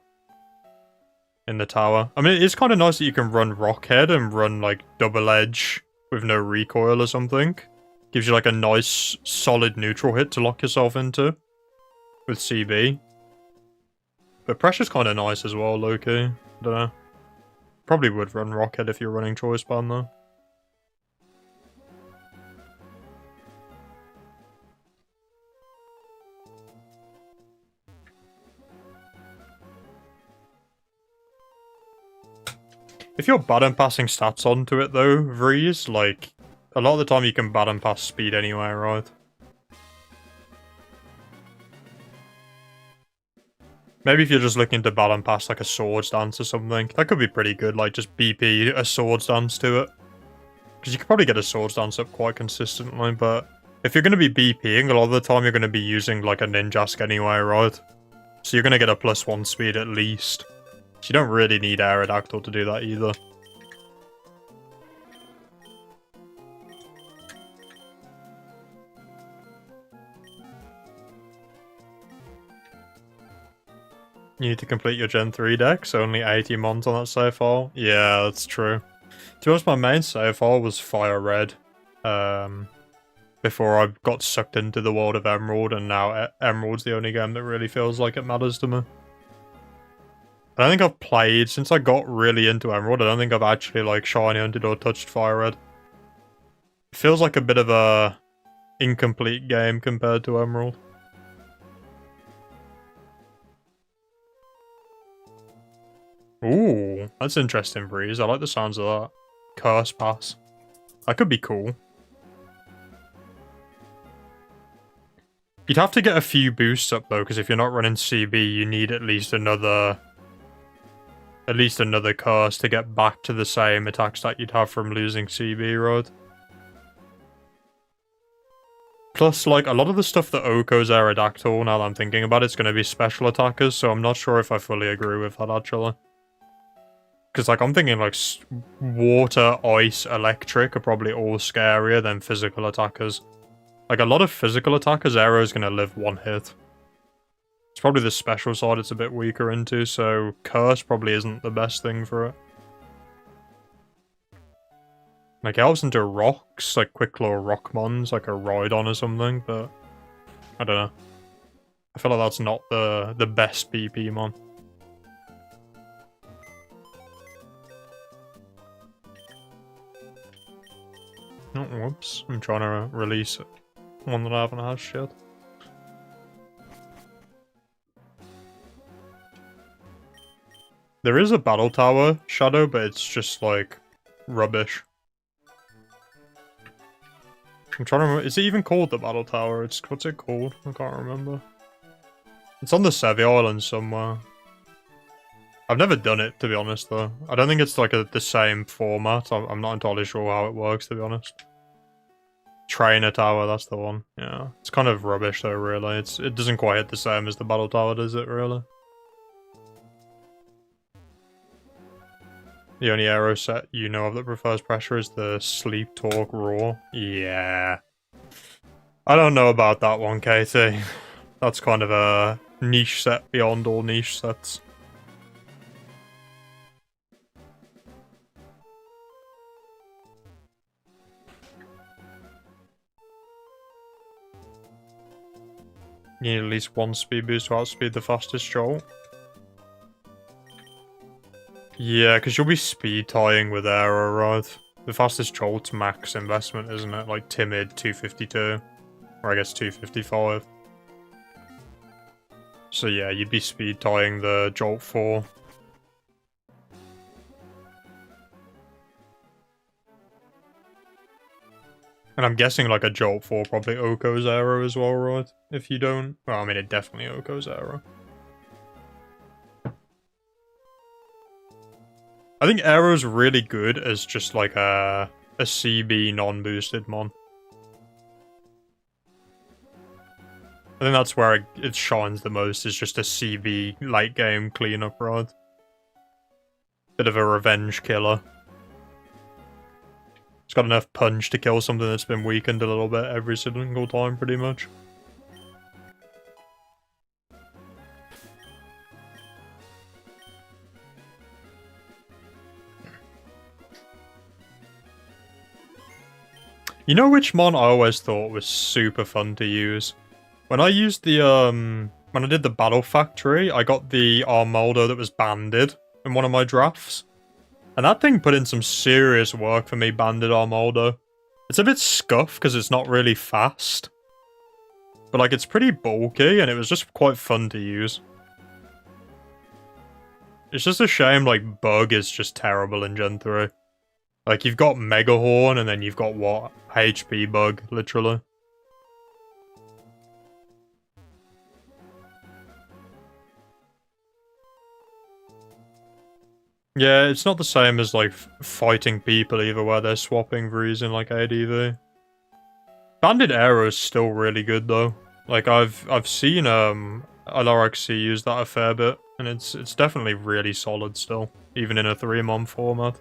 Tower. I mean, it's kind of nice that you can run Rockhead and run like Double Edge with no recoil or something. Gives you like a nice solid neutral hit to lock yourself into with CB. But Pressure's kind of nice as well, low-key. Don't know. Probably would run Rockhead if you're running Choice Band though. If you're bad at passing stats onto it though, Vreeze, like, a lot of the time you can bad and pass speed anyway, right? Maybe if you're just looking to bad and pass like a Swords Dance or something, that could be pretty good, like just BP a Swords Dance to it. Because you could probably get a Swords Dance up quite consistently, but if you're going to be BPing, a lot of the time you're going to be using like a Ninjask anyway, right? So you're going to get a +1 speed at least. So you don't really need Aerodactyl to do that either. You need to complete your Gen 3 deck, so only 80 mons on that save file. Yeah, that's true. To be honest, my main save file was Fire Red. Before I got sucked into the world of Emerald, and now Emerald's the only game that really feels like it matters to me. I don't think I've played, since I got really into Emerald, I don't think I've actually, like, shiny hunted or touched Fire Red. It feels like a bit of a incomplete game compared to Emerald. Ooh, that's interesting, Breeze. I like the sounds of that. Curse Pass. That could be cool. You'd have to get a few boosts up, though, because if you're not running CB, you need at least another curse to get back to the same attack stat you'd have from losing CB, right? Plus, like, a lot of the stuff that Oko's Aerodactyl, now that I'm thinking about it, it's going to be special attackers, so I'm not sure if I fully agree with that, actually. Because, like, I'm thinking, like, water, ice, electric are probably all scarier than physical attackers. Like, a lot of physical attackers, Arrow's gonna live one hit. It's probably the special side it's a bit weaker into, so Curse probably isn't the best thing for it. Like, it helps into rocks, like Quick Claw Rockmons, like a Rhydon or something, but I don't know. I feel like that's not the best PP mon. Oh, whoops. I'm trying to release one that I haven't hatched yet. There is a battle tower shadow, but it's just like rubbish. I'm trying to remember. Is it even called the battle tower? What's it called? I can't remember. It's on the Sevi Island somewhere. I've never done it, to be honest, though. I don't think it's like the same format. I'm not entirely sure how it works, to be honest. Trainer Tower, that's the one. Yeah. It's kind of rubbish, though, really. It doesn't quite hit the same as the battle tower, does it, really? The only arrow set you know of that prefers pressure is the Sleep Talk Roar. Yeah. I don't know about that one, Katie. That's kind of a niche set beyond all niche sets. You need at least one speed boost to outspeed the fastest jolt. Yeah, because you'll be speed tying with arrow, right? The fastest jolt's max investment, isn't it? Like timid 252. Or I guess 255. So yeah, you'd be speed tying the Jolt 4. And I'm guessing like a Jolt 4 probably Oko's arrow as well, right? If you don't... Well, I mean, it definitely Oko's arrow. I think arrow's really good as just like a CB non-boosted mon. I think that's where it shines the most, is just a CB late game cleanup rod. Bit of a revenge killer. It's got enough punch to kill something that's been weakened a little bit every single time, pretty much. You know which mon I always thought was super fun to use? When I used the, when I did the Battle Factory, I got the Armaldo that was banded in one of my drafts. And that thing put in some serious work for me, banded Armaldo. It's a bit scuffed because it's not really fast. But like, it's pretty bulky and it was just quite fun to use. It's just a shame, like, Bug is just terrible in Gen 3. Like, you've got Mega Horn and then you've got, what, HP Bug, literally. Yeah, it's not the same as, like, fighting people either, where they're swapping Vries in, like, ADV. Banded Arrow is still really good, though. Like, I've seen, LRXC use that a fair bit, and it's definitely really solid still, even in a 3-mon format.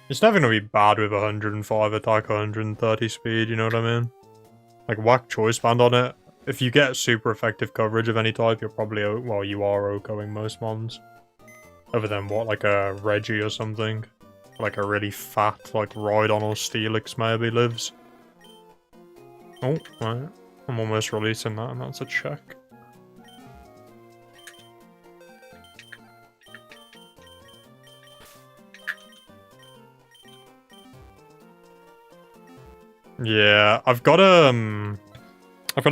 It's never gonna be bad with 105 attack, 130 speed, you know what I mean? Like, whack Choice Band on it. If you get super effective coverage of any type, you're probably, well, you are Okoing most mons. Other than, what, like a Reggie or something? Like a really fat, like, Rhydon or Steelix maybe lives. Oh, right. I'm almost releasing that, and that's a check. Yeah, I've got a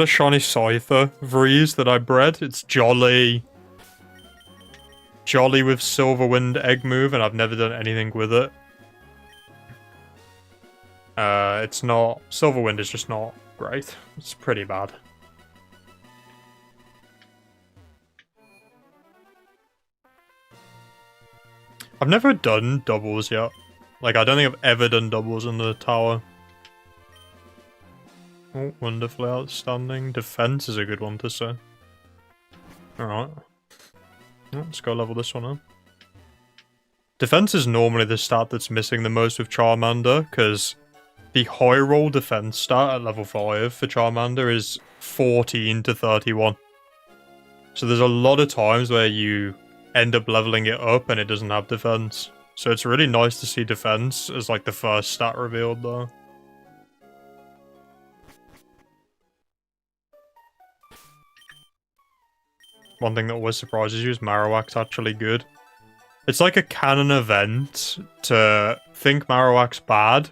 shiny Scyther Vries that I bred. It's Jolly with Silverwind egg move, and I've never done anything with it. It's not... Silverwind is just not great. It's pretty bad. I've never done doubles yet. Like, I don't think I've ever done doubles in the tower. Oh, wonderfully outstanding. Defense is a good one to say. Alright. Let's go level this one up. Defense is normally the stat that's missing the most with Charmander, because the high roll defense stat at level 5 for Charmander is 14 to 31. So there's a lot of times where you end up leveling it up and it doesn't have defense. So it's really nice to see defense as like the first stat revealed though. One thing that always surprises you is Marowak's actually good. It's like a canon event to think Marowak's bad,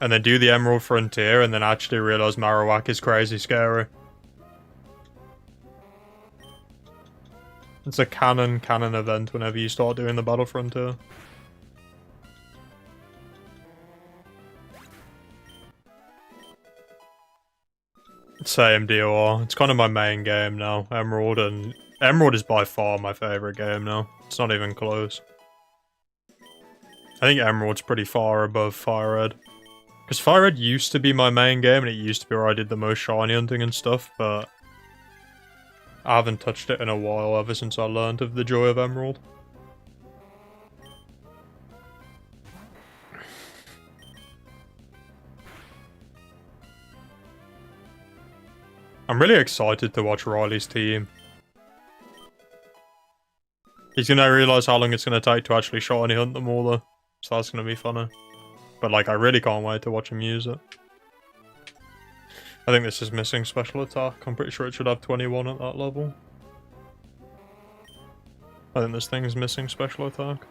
and then do the Emerald Frontier, and then actually realize Marowak is crazy scary. It's a canon event whenever you start doing the Battle Frontier. Same DOR. It's kind of my main game now, Emerald, and Emerald is by far my favourite game now. It's not even close. I think Emerald's pretty far above Fire Red. Because Fire Red used to be my main game, and it used to be where I did the most shiny hunting and stuff, but I haven't touched it in a while ever since I learned of the joy of Emerald. I'm really excited to watch Riley's team. He's gonna realise how long it's gonna take to actually shiny hunt them all though. So that's gonna be funny. But like, I really can't wait to watch him use it. I think this is missing special attack. I'm pretty sure it should have 21 at that level. I think this thing is missing special attack.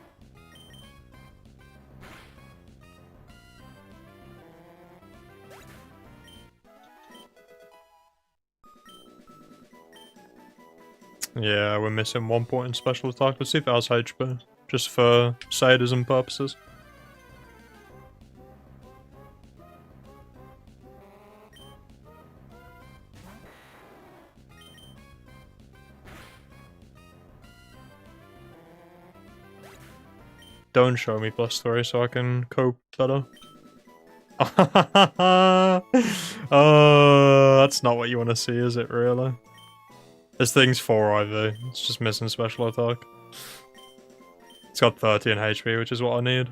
Yeah, we're missing 1 point in special attack. Let's see if it has HP. Just for sadism purposes. Don't show me +3 so I can cope better. Oh, that's not what you want to see, is it, really? This thing's 4 IV. It's just missing special attack. It's got 13 HP, which is what I need.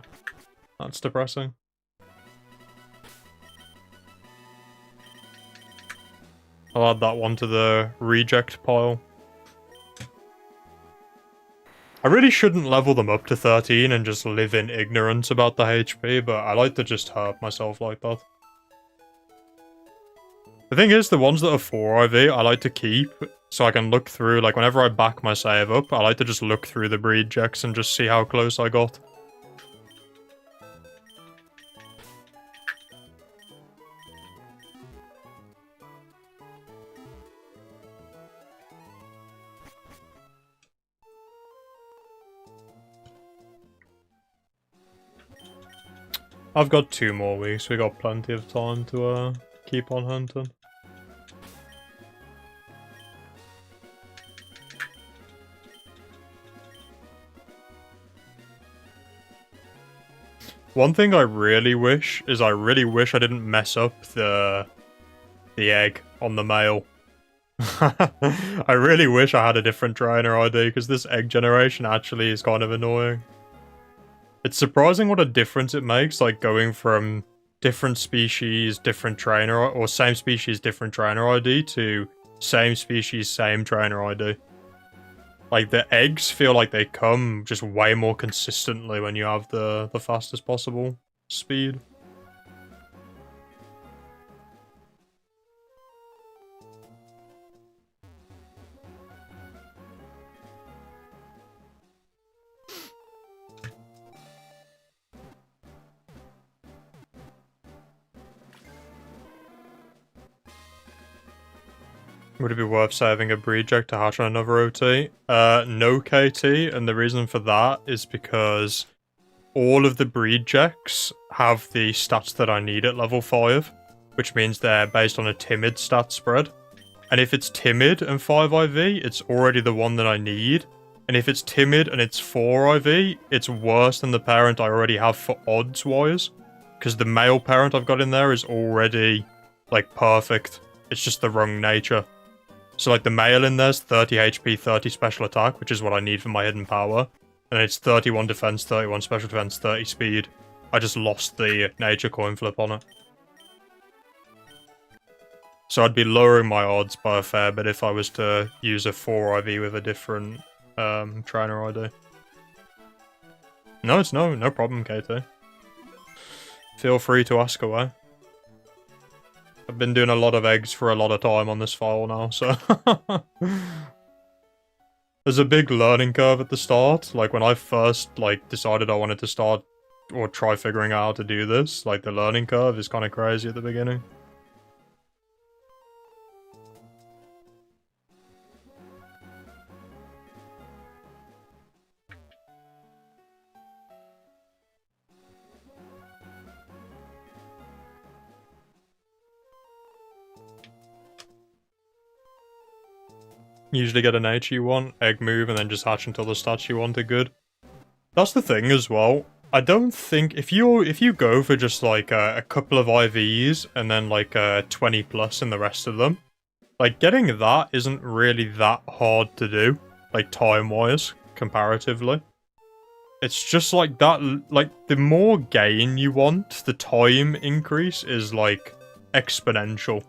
That's depressing. I'll add that one to the reject pile. I really shouldn't level them up to 13 and just live in ignorance about the HP, but I like to just hurt myself like that. The thing is, the ones that are 4 IV, I like to keep, so I can look through, like, whenever I back my save up, I like to just look through the breed checks and just see how close I got. I've got 2 more weeks, we got plenty of time to keep on hunting. One thing I really wish is I didn't mess up the egg on the male. I really wish I had a different trainer ID, because this egg generation actually is kind of annoying. It's surprising what a difference it makes, like going from different species, different trainer, or same species, different trainer ID to same species, same trainer ID. Like, the eggs feel like they come just way more consistently when you have the fastest possible speed. Would it be worth saving a breed check to hatch on another OT? No KT, and the reason for that is because all of the breed checks have the stats that I need at level 5, which means they're based on a timid stat spread. And if it's timid and 5 IV, it's already the one that I need, And if it's timid and it's 4 IV, it's worse than the parent I already have for odds-wise. Because the male parent I've got in there is already, like, perfect. It's just the wrong nature. So, like, the male in there's 30 HP, 30 special attack, which is what I need for my hidden power. And it's 31 defense, 31 special defense, 30 speed. I just lost the nature coin flip on it. So I'd be lowering my odds by a fair bit if I was to use a 4 IV with a different trainer ID. No, it's no problem, KT. Feel free to ask away. I've been doing a lot of eggs for a lot of time on this file now, so... There's a big learning curve at the start. Like, when I first, like, decided I wanted to start or try figuring out how to do this, like, the learning curve is kind of crazy at the beginning. Usually get a nature you want, egg move, and then just hatch until the stats you want are good. That's the thing as well. I don't think if you go for just like a couple of IVs and then like 20 plus in the rest of them, like getting that isn't really that hard to do, like time wise comparatively. It's just like that. Like the more gain you want, the time increase is like exponential.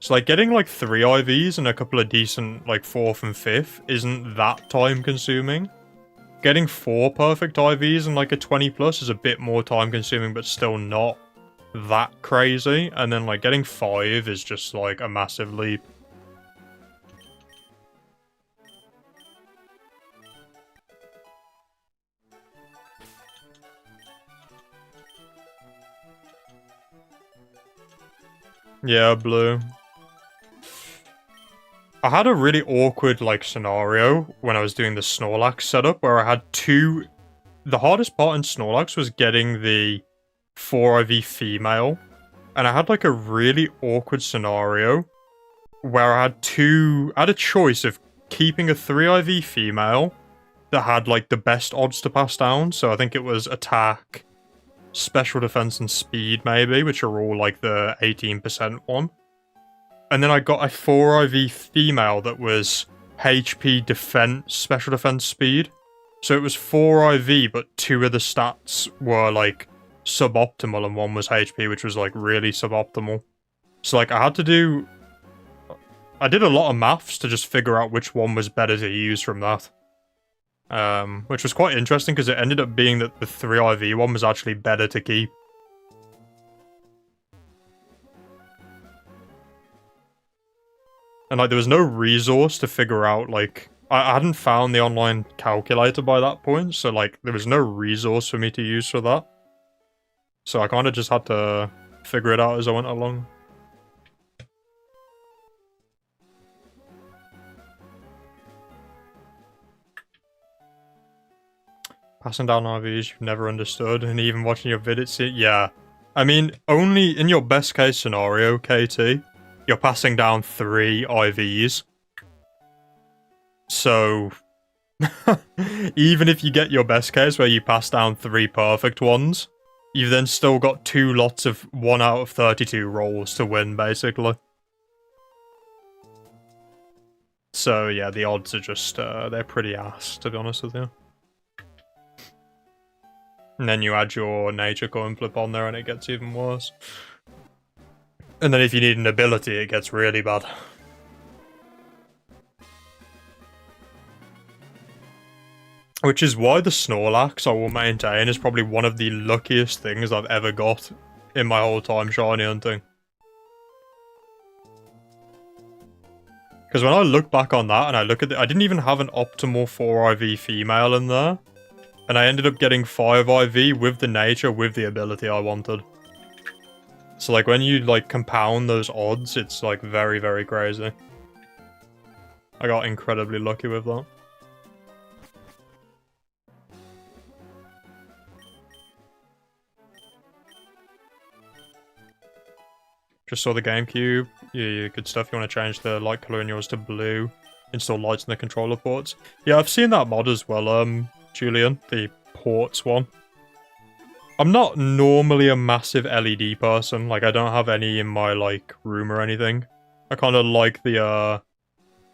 So, like, getting, like, 3 IVs and a couple of decent, like, 4th and 5th isn't that time-consuming. Getting 4 perfect IVs and, like, a 20 plus is a bit more time-consuming, but still not that crazy. And then, like, getting 5 is just, like, a massive leap. Yeah, blue. I had a really awkward, like, scenario when I was doing the Snorlax setup, where I had 2... The hardest part in Snorlax was getting the 4 IV female, and I had, like, a really awkward scenario where I had a choice of keeping a 3 IV female that had, like, the best odds to pass down, so I think it was attack, special defense, and speed, maybe, which are all, like, the 18% one. And then I got a 4 IV female that was HP, defense, special defense, speed. So it was 4 IV, but 2 of the stats were, like, suboptimal, and 1 was HP, which was, like, really suboptimal. So, like, I did a lot of maths to just figure out which one was better to use from that. Which was quite interesting, because it ended up being that the 3 IV one was actually better to keep. And, like, there was no resource to figure out, like... I hadn't found the online calculator by that point, so, like, there was no resource for me to use for that. So I kind of just had to figure it out as I went along. Passing down RVs you've never understood, and even watching your vid, yeah. I mean, only in your best case scenario, KT... You're passing down 3 IVs. So, even if you get your best case where you pass down 3 perfect ones, you've then still got 2 lots of 1 out of 32 rolls to win, basically. So, yeah, the odds are just, they're pretty ass, to be honest with you. And then you add your nature coin flip on there and it gets even worse. And then if you need an ability, it gets really bad. Which is why the Snorlax, I will maintain, is probably one of the luckiest things I've ever got in my whole time shiny hunting. Because when I look back on that and I look at it, I didn't even have an optimal 4 IV female in there. And I ended up getting 5 IV with the nature, with the ability I wanted. So, like, when you, like, compound those odds, it's, like, very, very crazy. I got incredibly lucky with that. Just saw the GameCube. Yeah, good stuff. You want to change the light color in yours to blue. install lights in the controller ports. Yeah, I've seen that mod as well, Julian, the ports one. I'm not normally a massive LED person, like I don't have any in my like room or anything. I kind of like the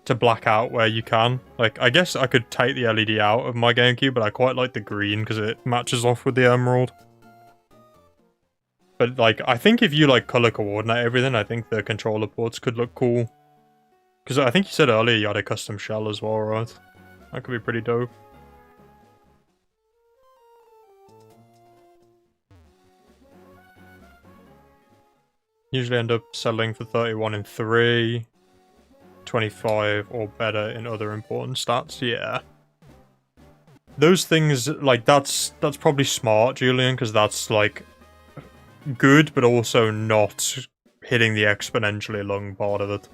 to black out where you can. Like, I guess I could take the LED out of my GameCube, but I quite like the green because it matches off with the emerald. But, like, I think if you, like, color coordinate everything, I think the controller ports could look cool. Because I think you said earlier you had a custom shell as well, right? That could be pretty dope. Usually end up selling for 31 in 3. 25 or better in other important stats, yeah. Those things, like, that's probably smart, Julian, because that's, like, good, but also not hitting the exponentially long part of it.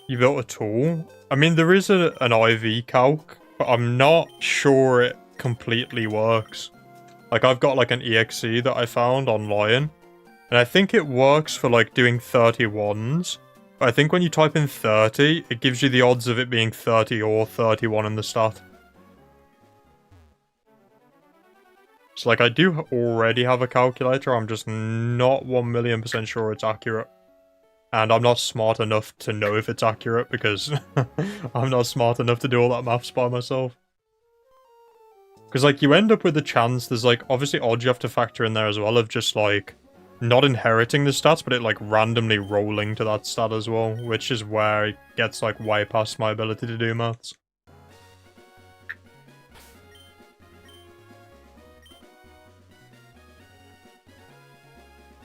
You built a tool? I mean, there is an IV calc, but I'm not sure it completely works. Like, I've got, like, an EXE that I found online, and I think it works for, like, doing 31s, but I think when you type in 30, it gives you the odds of it being 30 or 31 in the stat. So, like, I do already have a calculator, I'm just not 1,000,000% sure it's accurate. And I'm not smart enough to know if it's accurate, because I'm not smart enough to do all that maths by myself. Because, like, you end up with the chance, there's, like, obviously odds you have to factor in there as well, of just, like, not inheriting the stats, but it, like, randomly rolling to that stat as well, which is where it gets, like, way past my ability to do maths.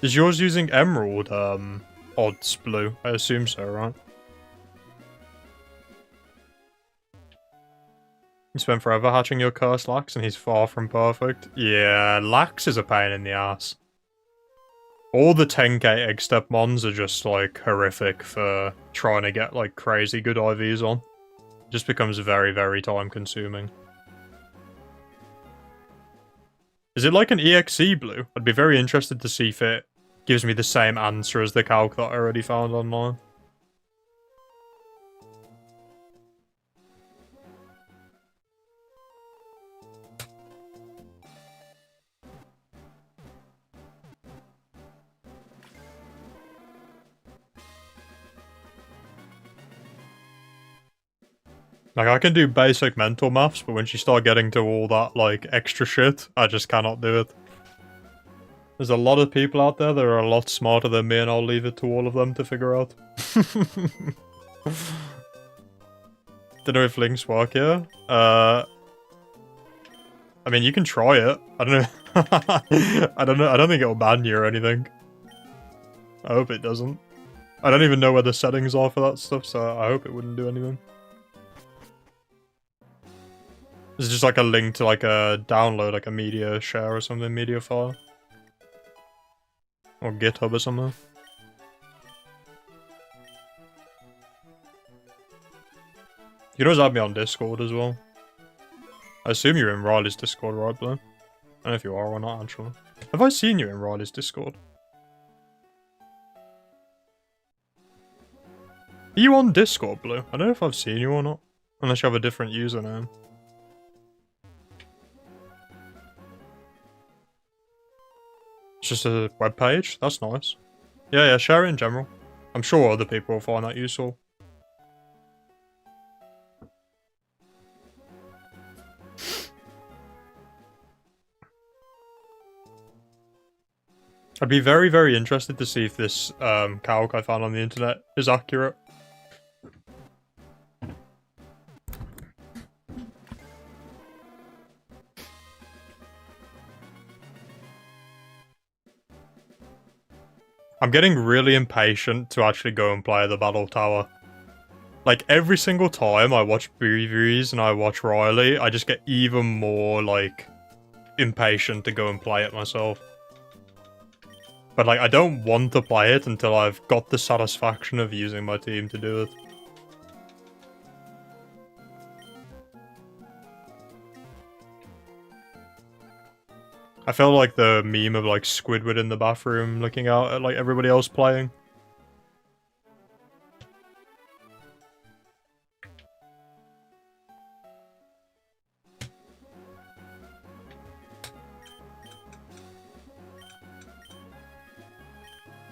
Is yours using Emerald, odds blue? I assume so, right? You spent forever hatching your cursed Lax and he's far from perfect. Yeah, Lax is a pain in the ass. All the 10k egg step mons are just, like, horrific for trying to get, like, crazy good IVs on. It just becomes very, very time consuming. Is it like an EXE blue? I'd be very interested to see if it gives me the same answer as the calc that I already found online. Like, I can do basic mental maths, but once you start getting to all that, like, extra shit, I just cannot do it. There's a lot of people out there that are a lot smarter than me, and I'll leave it to all of them to figure out. Don't know if links work here. I mean, you can try it. I don't know. I don't know. I don't think it'll ban you or anything. I hope it doesn't. I don't even know where the settings are for that stuff, so I hope it wouldn't do anything. It's just like a link to like a download, like a media share or something, media file. Or GitHub or something. You can always add me on Discord as well. I assume you're in Riley's Discord, right, Blue? I don't know if you are or not, actually. Have I seen you in Riley's Discord? Are you on Discord, Blue? I don't know if I've seen you or not. Unless you have a different username. It's just a web page? That's nice. Yeah, share it in general. I'm sure other people will find that useful. I'd be very, very interested to see if this calc I found on the internet is accurate. I'm getting really impatient to actually go and play the Battle Tower. Like, every single time I watch Breeveries and I watch Riley, I just get even more, like, impatient to go and play it myself. But, like, I don't want to play it until I've got the satisfaction of using my team to do it. I feel like the meme of like Squidward in the bathroom looking out at like everybody else playing.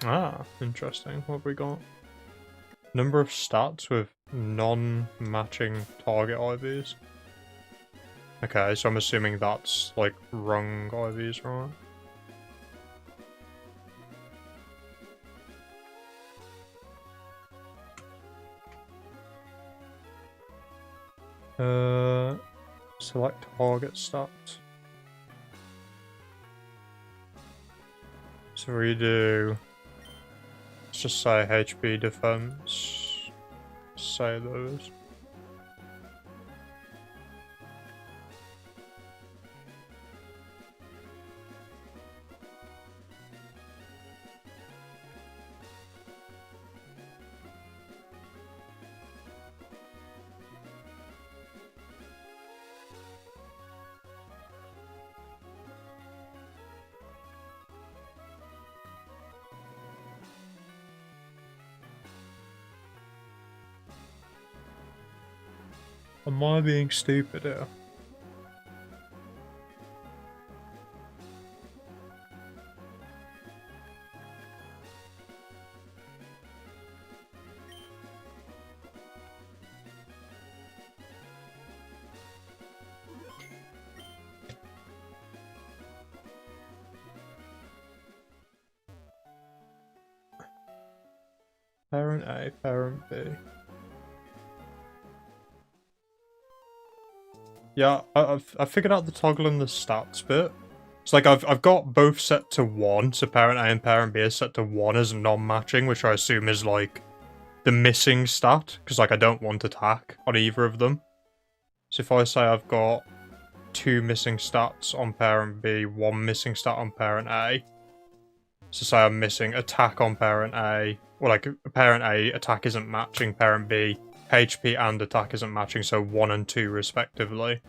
Ah, interesting. What have we got? Number of stats with non-matching target IVs. Okay, so I'm assuming that's like wrong IVs, right? Select target stats. So we do, let's just say HP defense, say those. Am I being stupid here? Parent A, parent B. Yeah, I figured out the toggle and the stats bit. It's like I've got both set to 1, so parent A and parent B is set to 1 as non-matching, which I assume is like the missing stat, because like I don't want attack on either of them. So if I say I've got 2 missing stats on parent B, 1 missing stat on parent A, so say I'm missing attack on parent A, or like parent A attack isn't matching parent B, HP and attack isn't matching, so 1 and 2 respectively.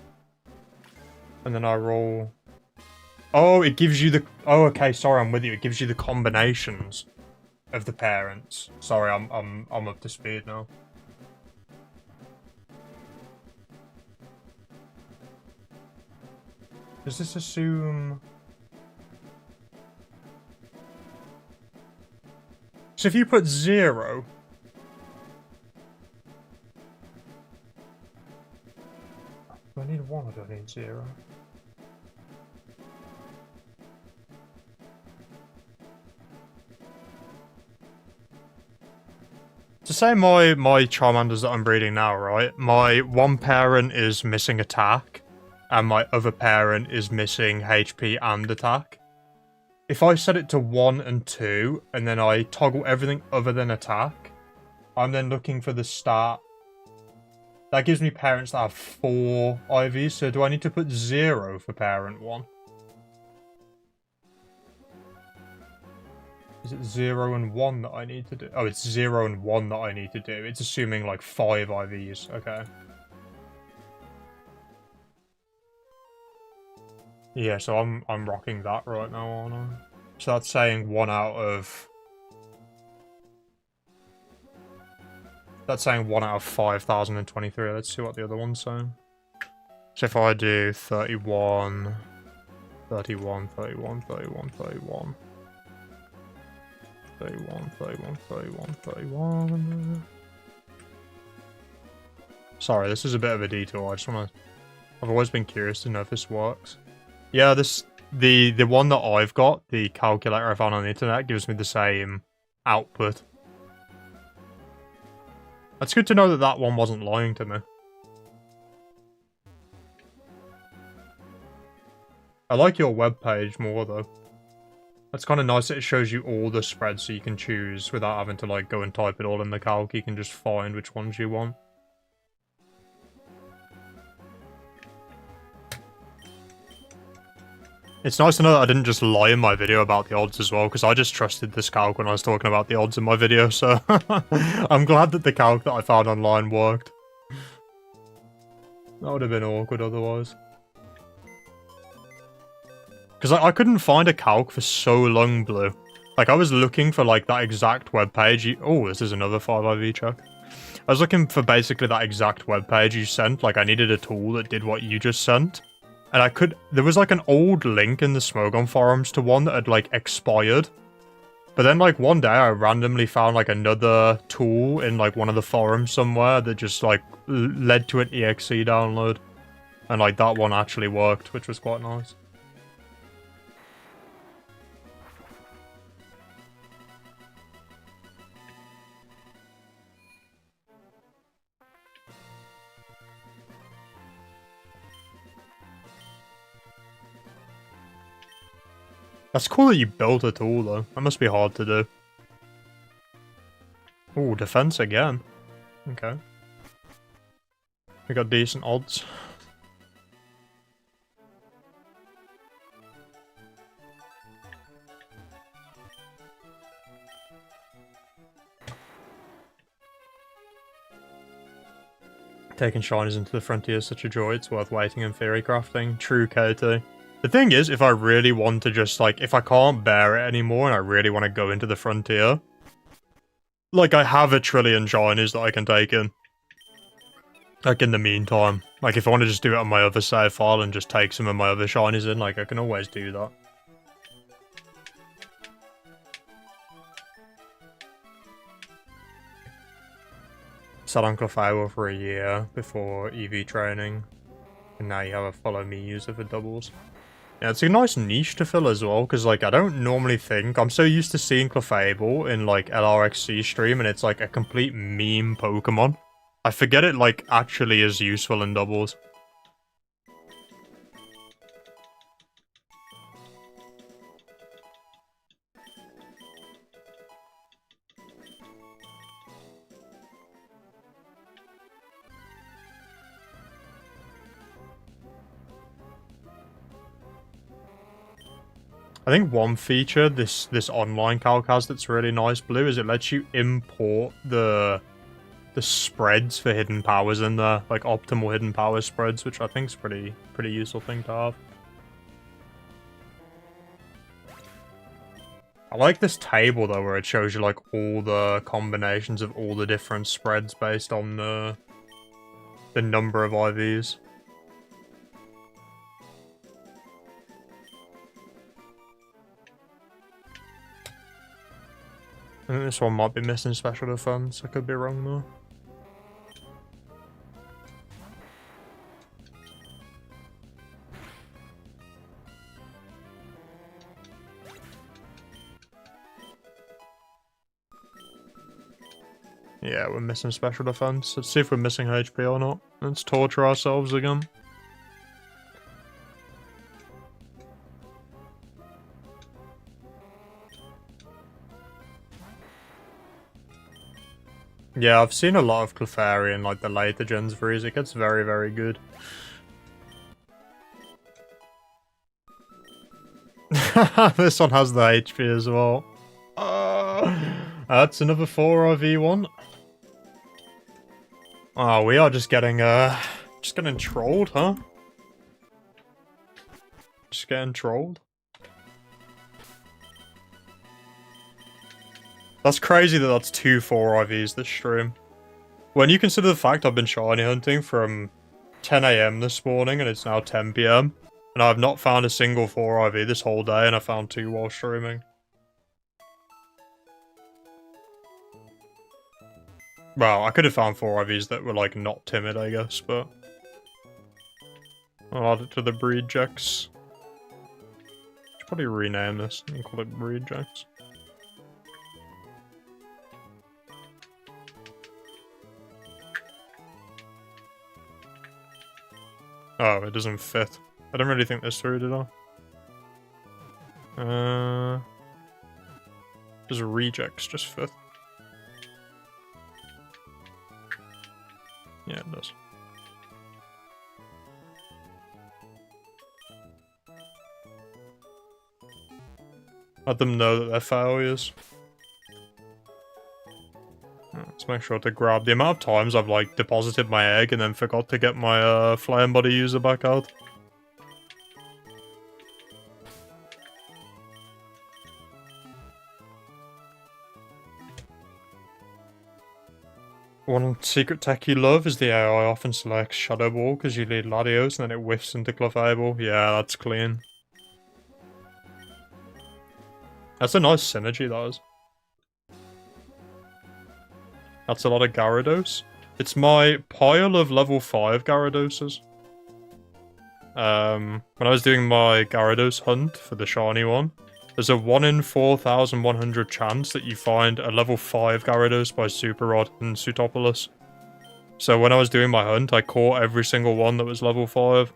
And then I roll. Oh, it gives you the. Oh, okay. Sorry, I'm with you. It gives you the combinations of the parents. Sorry, I'm up to speed now. Does this assume? So if you put 0. Do I need 1 or do I need 0? To say my Charmanders that I'm breeding now, right? My one parent is missing attack, and my other parent is missing HP and attack. If I set it to 1 and 2, and then I toggle everything other than attack, I'm then looking for the start. That gives me parents that have 4 IVs, so do I need to put 0 for parent 1? Is it 0 and 1 that I need to do? Oh, it's 0 and 1 that I need to do. It's assuming like 5 IVs. Okay. Yeah, so I'm rocking that right now, aren't I? So that's saying 1 out of... That's saying 1 out of 5,023. Let's see what the other one's saying. So if I do 31, 31, 31, 31, 31... 31, 31, 31, 31... Sorry, this is a bit of a detour. I just want to... I've always been curious to know if this works. Yeah, the one that I've got, the calculator I found on the internet, gives me the same output. It's good to know that that one wasn't lying to me. I like your webpage more, though. It's kind of nice that it shows you all the spreads so you can choose without having to, like, go and type it all in the calc. You can just find which ones you want. It's nice to know that I didn't just lie in my video about the odds as well, because I just trusted this calc when I was talking about the odds in my video, so I'm glad that the calc that I found online worked. That would have been awkward otherwise. Because I couldn't find a calc for so long, Blue. Like, I was looking for, like, that exact webpage. Oh, this is another 5IV check. I was looking for basically that exact webpage you sent. Like, I needed a tool that did what you just sent. And I could... There was, like, an old link in the Smogon forums to one that had, like, expired. But then, like, one day I randomly found, like, another tool in, like, one of the forums somewhere that just, like, led to an exe download. And, like, that one actually worked, which was quite nice. That's cool that you built a tool, though. That must be hard to do. Ooh, defense again. Okay. We got decent odds. Taking shinies into the frontier is such a joy. It's worth waiting in theory crafting. True, KT. The thing is, if I really want to just, like, if I can't bear it anymore and I really want to go into the frontier, like, I have a trillion shinies that I can take in. Like, in the meantime. Like, if I want to just do it on my other save file and just take some of my other shinies in, like, I can always do that. Sat on Clefable for a year before EV training. And now you have a follow me user for doubles. Yeah, it's a nice niche to fill as well, because, like, I don't normally think... I'm so used to seeing Clefable in, like, LRXC stream, and it's, like, a complete meme Pokemon. I forget it, like, actually is useful in doubles. I think one feature this online calc has that's really nice, Blue, is it lets you import the spreads for hidden powers in there, like optimal hidden power spreads, which I think is pretty useful thing to have. I like this table though, where it shows you like all the combinations of all the different spreads based on the number of IVs. I think this one might be missing special defense. I could be wrong though. Yeah, we're missing special defense. Let's see if we're missing HP or not. Let's torture ourselves again. Yeah, I've seen a lot of Clefairy in like the later gens Vries. It gets very, very good. This one has the HP as well. That's another 4IV1. Oh, we are just getting trolled, huh? Just getting trolled. That's crazy that that's 2 4IVs this stream. When you consider the fact I've been shiny hunting from 10 AM this morning and it's now 10 PM, and I've not found a single 4IV this whole day, and I found 2 while streaming. Well, I could have found 4IVs that were, like, not timid, I guess, but... I'll add it to the breed checks. Should probably rename this and call it breed checks. Oh, it doesn't fit. I don't really think this through, did I? Does rejects just fit? Yeah, it does. Let them know that they're failures. Let's make sure to grab the amount of times I've like deposited my egg and then forgot to get my Flame Body user back out. One secret tech you love is the AI often selects Shadow Ball because you lead Latios and then it whiffs into Clefable. Yeah, that's clean. That's a nice synergy, that is. That's a lot of Gyarados. It's my pile of level 5 Gyaradoses. When I was doing my Gyarados hunt for the shiny one, there's a 1 in 4,100 chance that you find a level 5 Gyarados by Super Rod and Sutopolis. So when I was doing my hunt, I caught every single one that was level 5.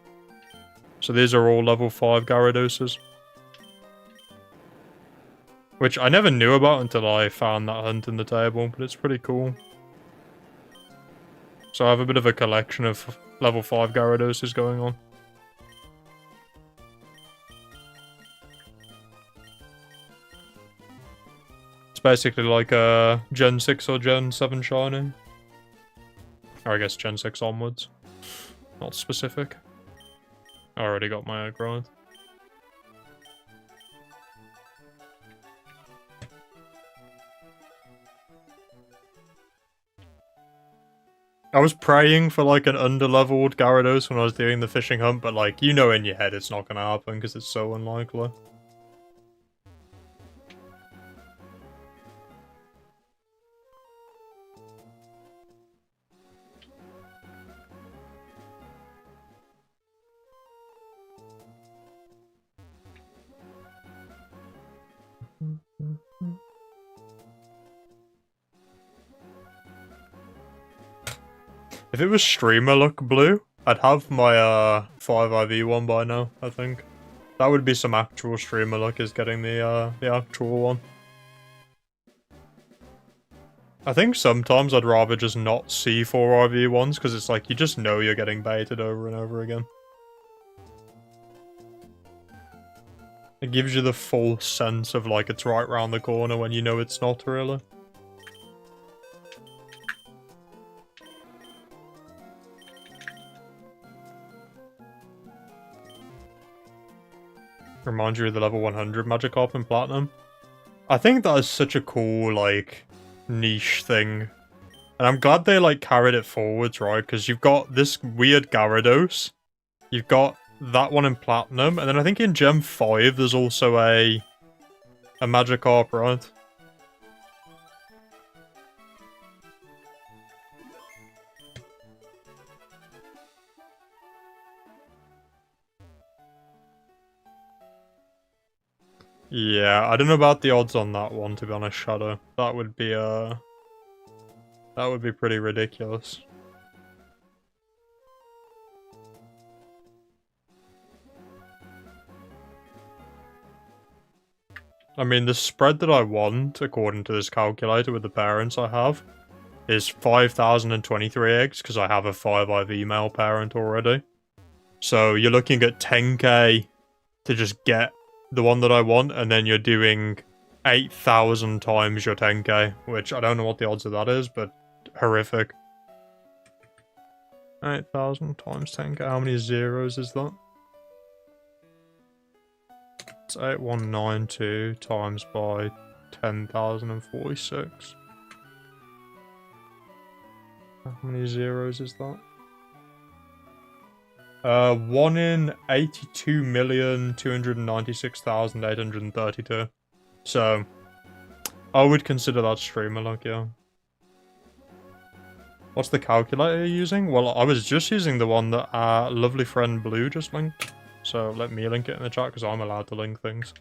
So these are all level 5 Gyaradoses. Which I never knew about until I found that hunt in the table, but it's pretty cool. So I have a bit of a collection of level 5 Gyaradoses going on. It's basically like a Gen 6 or Gen 7 shiny. Or I guess Gen 6 onwards. Not specific. I already got my aggro. I was praying for like an underleveled Gyarados when I was doing the fishing hunt, but like, you know in your head it's not gonna happen because it's so unlikely. If it was Streamer Luck Blue, I'd have my 5IV one by now, I think. That would be some actual Streamer Luck, is getting the actual one. I think sometimes I'd rather just not see 4IV ones, because it's like, you just know you're getting baited over and over again. It gives you the full sense of like it's right round the corner when you know it's not really. Reminds you of the level 100 Magikarp in Platinum. I think that is such a cool, like, niche thing. And I'm glad they, like, carried it forwards, right? Because you've got this weird Gyarados. You've got that one in Platinum. And then I think in Gem 5 there's also a Magikarp, right? Yeah, I don't know about the odds on that one, to be honest, Shadow. That would be pretty ridiculous. I mean, the spread that I want, according to this calculator with the parents I have, is 5,023 eggs, because I have a 5IV male parent already. So you're looking at 10k to just get the one that I want, and then you're doing 8,000 times your 10k, which I don't know what the odds of that is, but horrific. 8,000 times 10k, how many zeros is that? It's 8192 times by 10,046. How many zeros is that? 1 in 82,296,832. So, I would consider that streamer luck, yeah. What's the calculator you're using? Well, I was just using the one that our lovely friend Blue just linked. So, let me link it in the chat, because I'm allowed to link things.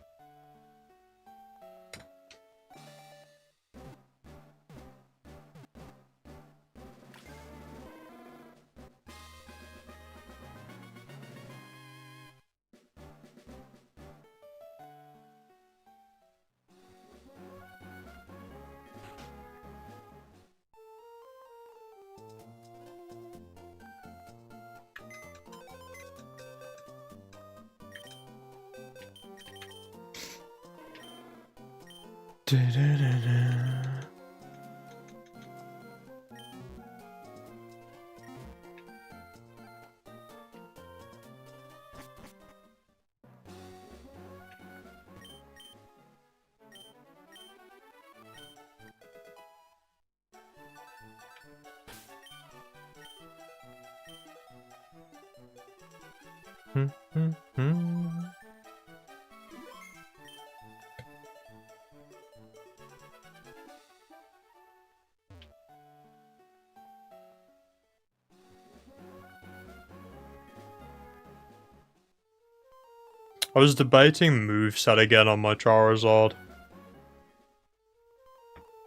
I was debating moveset again on my Charizard.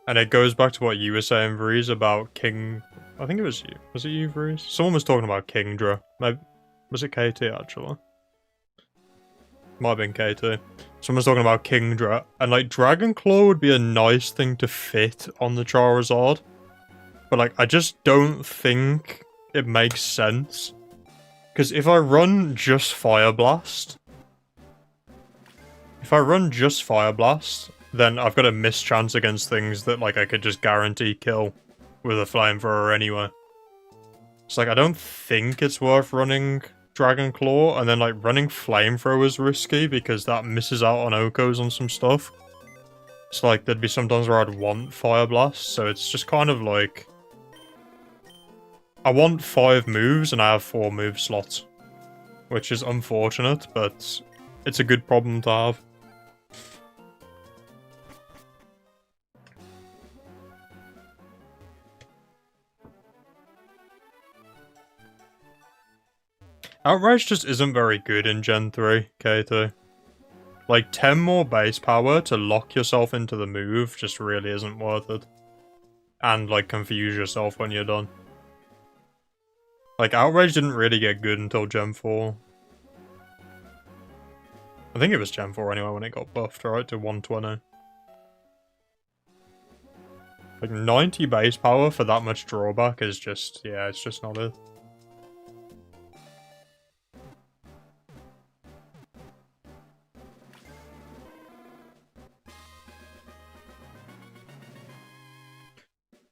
And it goes back to what you were saying, Vreeze, about King... I think it was you. Was it you, Vreeze? Someone was talking about Kingdra. Maybe... Was it KT, actually? Might have been KT. Someone was talking about Kingdra. And, like, Dragon Claw would be a nice thing to fit on the Charizard. But, like, I just don't think it makes sense. Because if I run just Fire Blast... If I run just Fire Blast, then I've got a mischance against things that, like, I could just guarantee kill with a Flamethrower anyway. It's like, I don't think it's worth running Dragon Claw, and then, like, running Flamethrower is risky because that misses out on Okos on some stuff. It's like, there'd be sometimes where I'd want Fire Blast, so it's just kind of like... I want 5 moves, and I have 4 move slots. Which is unfortunate, but it's a good problem to have. Outrage just isn't very good in Gen 3, KT. Like, 10 more base power to lock yourself into the move just really isn't worth it. And, like, confuse yourself when you're done. Like, Outrage didn't really get good until Gen 4. I think it was Gen 4 anyway when it got buffed, right, to 120. Like, 90 base power for that much drawback is just, yeah, it's just not it.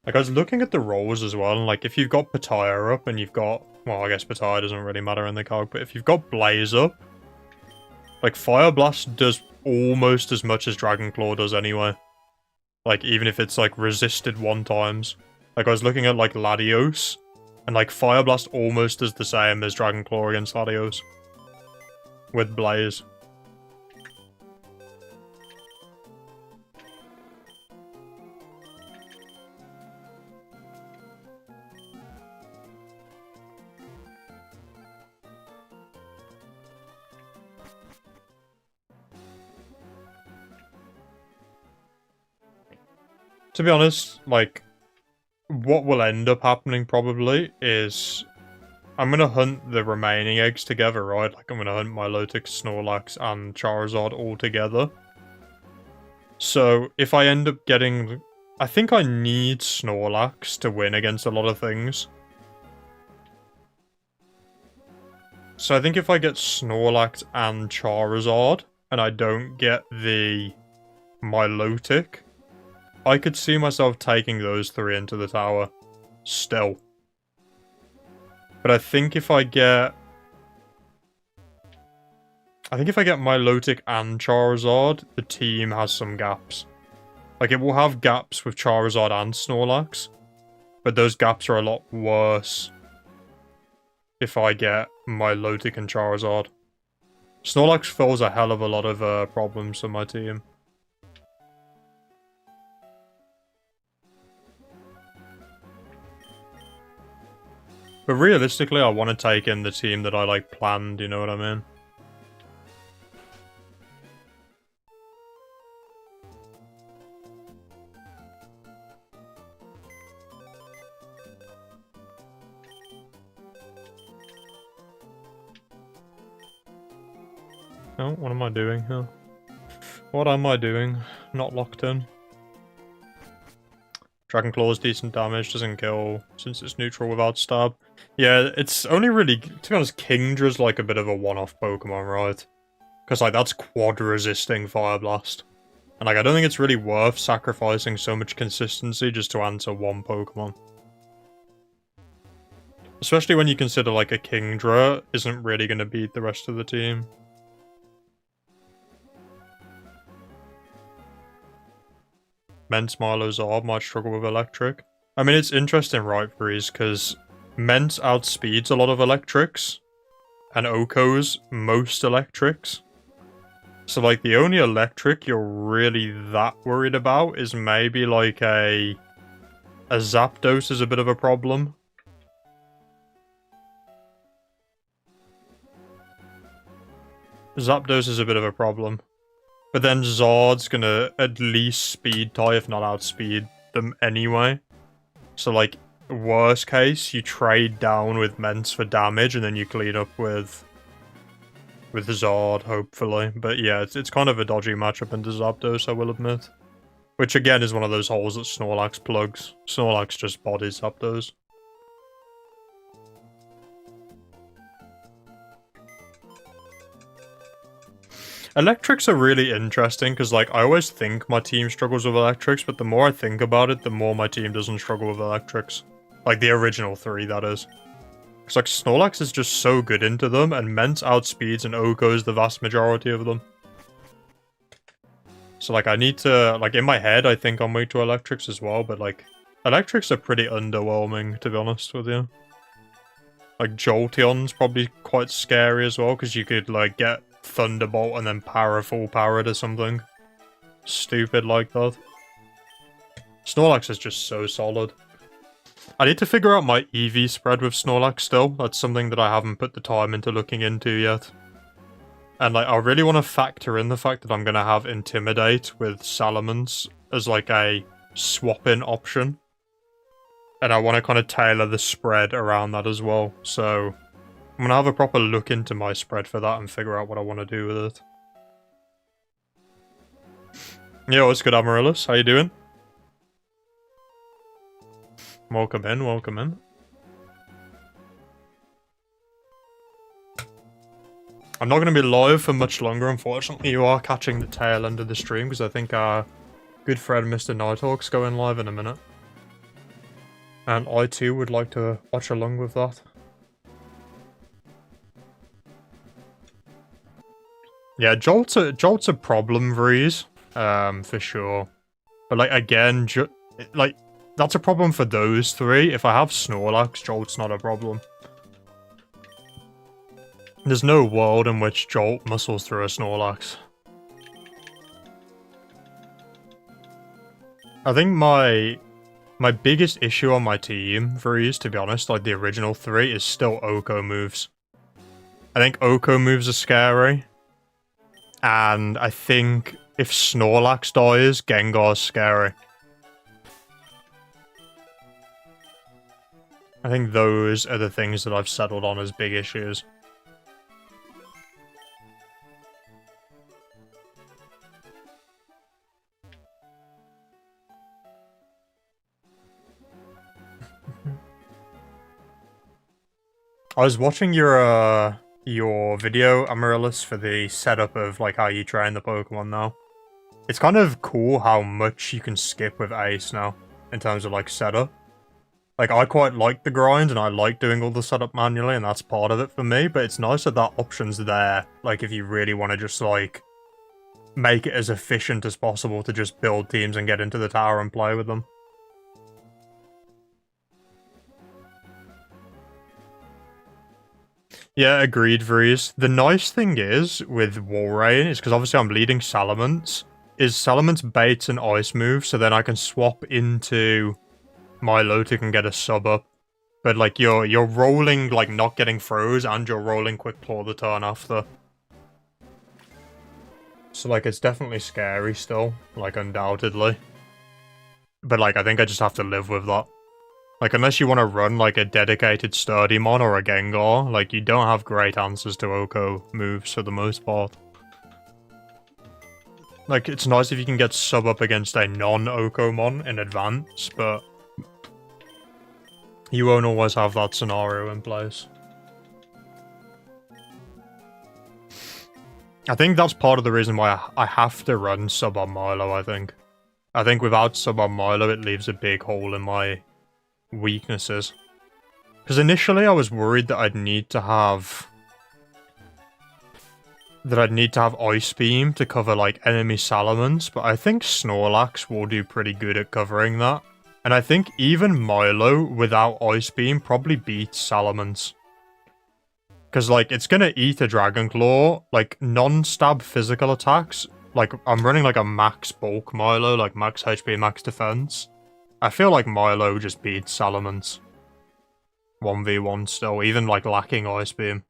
Like, I was looking at the rolls as well, and, like, if you've got Pataya up and you've got... Well, I guess Pataya doesn't really matter in the card, but if you've got Blaze up, like, Fire Blast does almost as much as Dragon Claw does anyway. Like, even if it's, like, resisted 1 times. Like, I was looking at, like, Latios, and, like, Fire Blast almost does the same as Dragon Claw against Latios. With Blaze. To be honest, like, what will end up happening probably is I'm going to hunt the remaining eggs together, right? Like, I'm going to hunt Milotic, Snorlax, and Charizard all together. So, if I end up getting... I think I need Snorlax to win against a lot of things. So I think if I get Snorlax and Charizard, and I don't get the Milotic, I could see myself taking those 3 into the tower. Still. But I think if I get... Milotic and Charizard, the team has some gaps. Like, it will have gaps with Charizard and Snorlax, but those gaps are a lot worse if I get Milotic and Charizard. Snorlax fills a hell of a lot of problems for my team. But realistically, I want to take in the team that I, like, planned, you know what I mean? Oh, what am I doing here? What am I doing? Not locked in. Dragon Claw's decent damage, doesn't kill since it's neutral without stab. Yeah, it's only really, to be honest, Kingdra's like a bit of a one-off Pokemon, right? Because, like, that's quad-resisting Fire Blast. And, like, I don't think it's really worth sacrificing so much consistency just to answer one Pokemon. Especially when you consider, like, a Kingdra isn't really going to beat the rest of the team. Ment's Milo Zarb might struggle with Electric. I mean, it's interesting, right, Breeze, because Ment outspeeds a lot of Electrics, and Oko's most electrics. So, like, the only electric you're really that worried about is maybe, like, a Zapdos is a bit of a problem. Zapdos is a bit of a problem. But then Zard's gonna at least speed tie, if not outspeed them anyway. So, like, worst case, you trade down with Mence for damage, and then you clean up with Zard, hopefully. But yeah, it's kind of a dodgy matchup into Zapdos, I will admit. Which, again, is one of those holes that Snorlax plugs. Snorlax just bodies Zapdos. Electrics are really interesting, because, like, I always think my team struggles with electrics, but the more I think about it, the more my team doesn't struggle with electrics. Like, the original three, that is. Because, like, Snorlax is just so good into them, and Mence outspeeds and Oko's the vast majority of them. So, like, I need to, like, in my head, I think I'm weak to electrics as well, but, like, electrics are pretty underwhelming, to be honest with you. Like, Jolteon's probably quite scary as well, because you could, like, get Thunderbolt and then full power to something stupid like that. Snorlax is just so solid. I need to figure out my EV spread with Snorlax still. That's something that I haven't put the time into looking into yet. And, like, I really want to factor in the fact that I'm going to have Intimidate with Salamence as, like, a swap-in option. And I want to kind of tailor the spread around that as well. So, I'm going to have a proper look into my spread for that and figure out what I want to do with it. Yo, what's good, Amaryllis? How you doing? Welcome in, welcome in. I'm not going to be live for much longer, unfortunately. You are catching the tail end of the stream, because I think our good friend Mr. Nighthawk's going live in a minute. And I too would like to watch along with that. Yeah, Jolt's a problem, Vreeze. For sure. But, like, again, like, that's a problem for those three. If I have Snorlax, Jolt's not a problem. There's no world in which Jolt muscles through a Snorlax. I think my biggest issue on my team, Vreeze, to be honest, like the original three, is still Oko moves. I think Oko moves are scary. And I think if Snorlax dies, Gengar's scary. I think those are the things that I've settled on as big issues. I was watching your video, Amaryllis, for the setup of, like, how you train the Pokemon now. It's kind of cool how much you can skip with Ace now, in terms of, like, setup. Like, I quite like the grind, and I like doing all the setup manually, and that's part of it for me, but it's nice that that option's there, like, if you really want to just, like, make it as efficient as possible to just build teams and get into the tower and play with them. Yeah, agreed, Vreeze. The nice thing is, with Walrein, is because obviously I'm leading Salamence, is Salamence baits and ice moves, so then I can swap into Milotic and get a sub up. But, like, you're rolling, like, not getting froze, and you're rolling Quick Claw the turn after. So, like, it's definitely scary still, like, undoubtedly. But, like, I think I just have to live with that. Like, unless you want to run, like, a dedicated Sturdymon or a Gengar, like, you don't have great answers to Oko moves for the most part. Like, it's nice if you can get sub up against a non-Okomon in advance, but you won't always have that scenario in place. I think that's part of the reason why I have to run sub on Milo, I think. I think without sub on Milo, it leaves a big hole in my weaknesses. Because initially I was worried that I'd need to have Ice Beam to cover, like, enemy Salamence, but I think Snorlax will do pretty good at covering that. And I think even Milo without Ice Beam probably beats Salamence. Because, like, it's gonna eat a Dragon Claw, like, non-stab physical attacks. Like, I'm running, like, a max bulk Milo, like, max HP, max defense. I feel like Milo just beats Salamence. 1v1 still, even, like, lacking Ice Beam.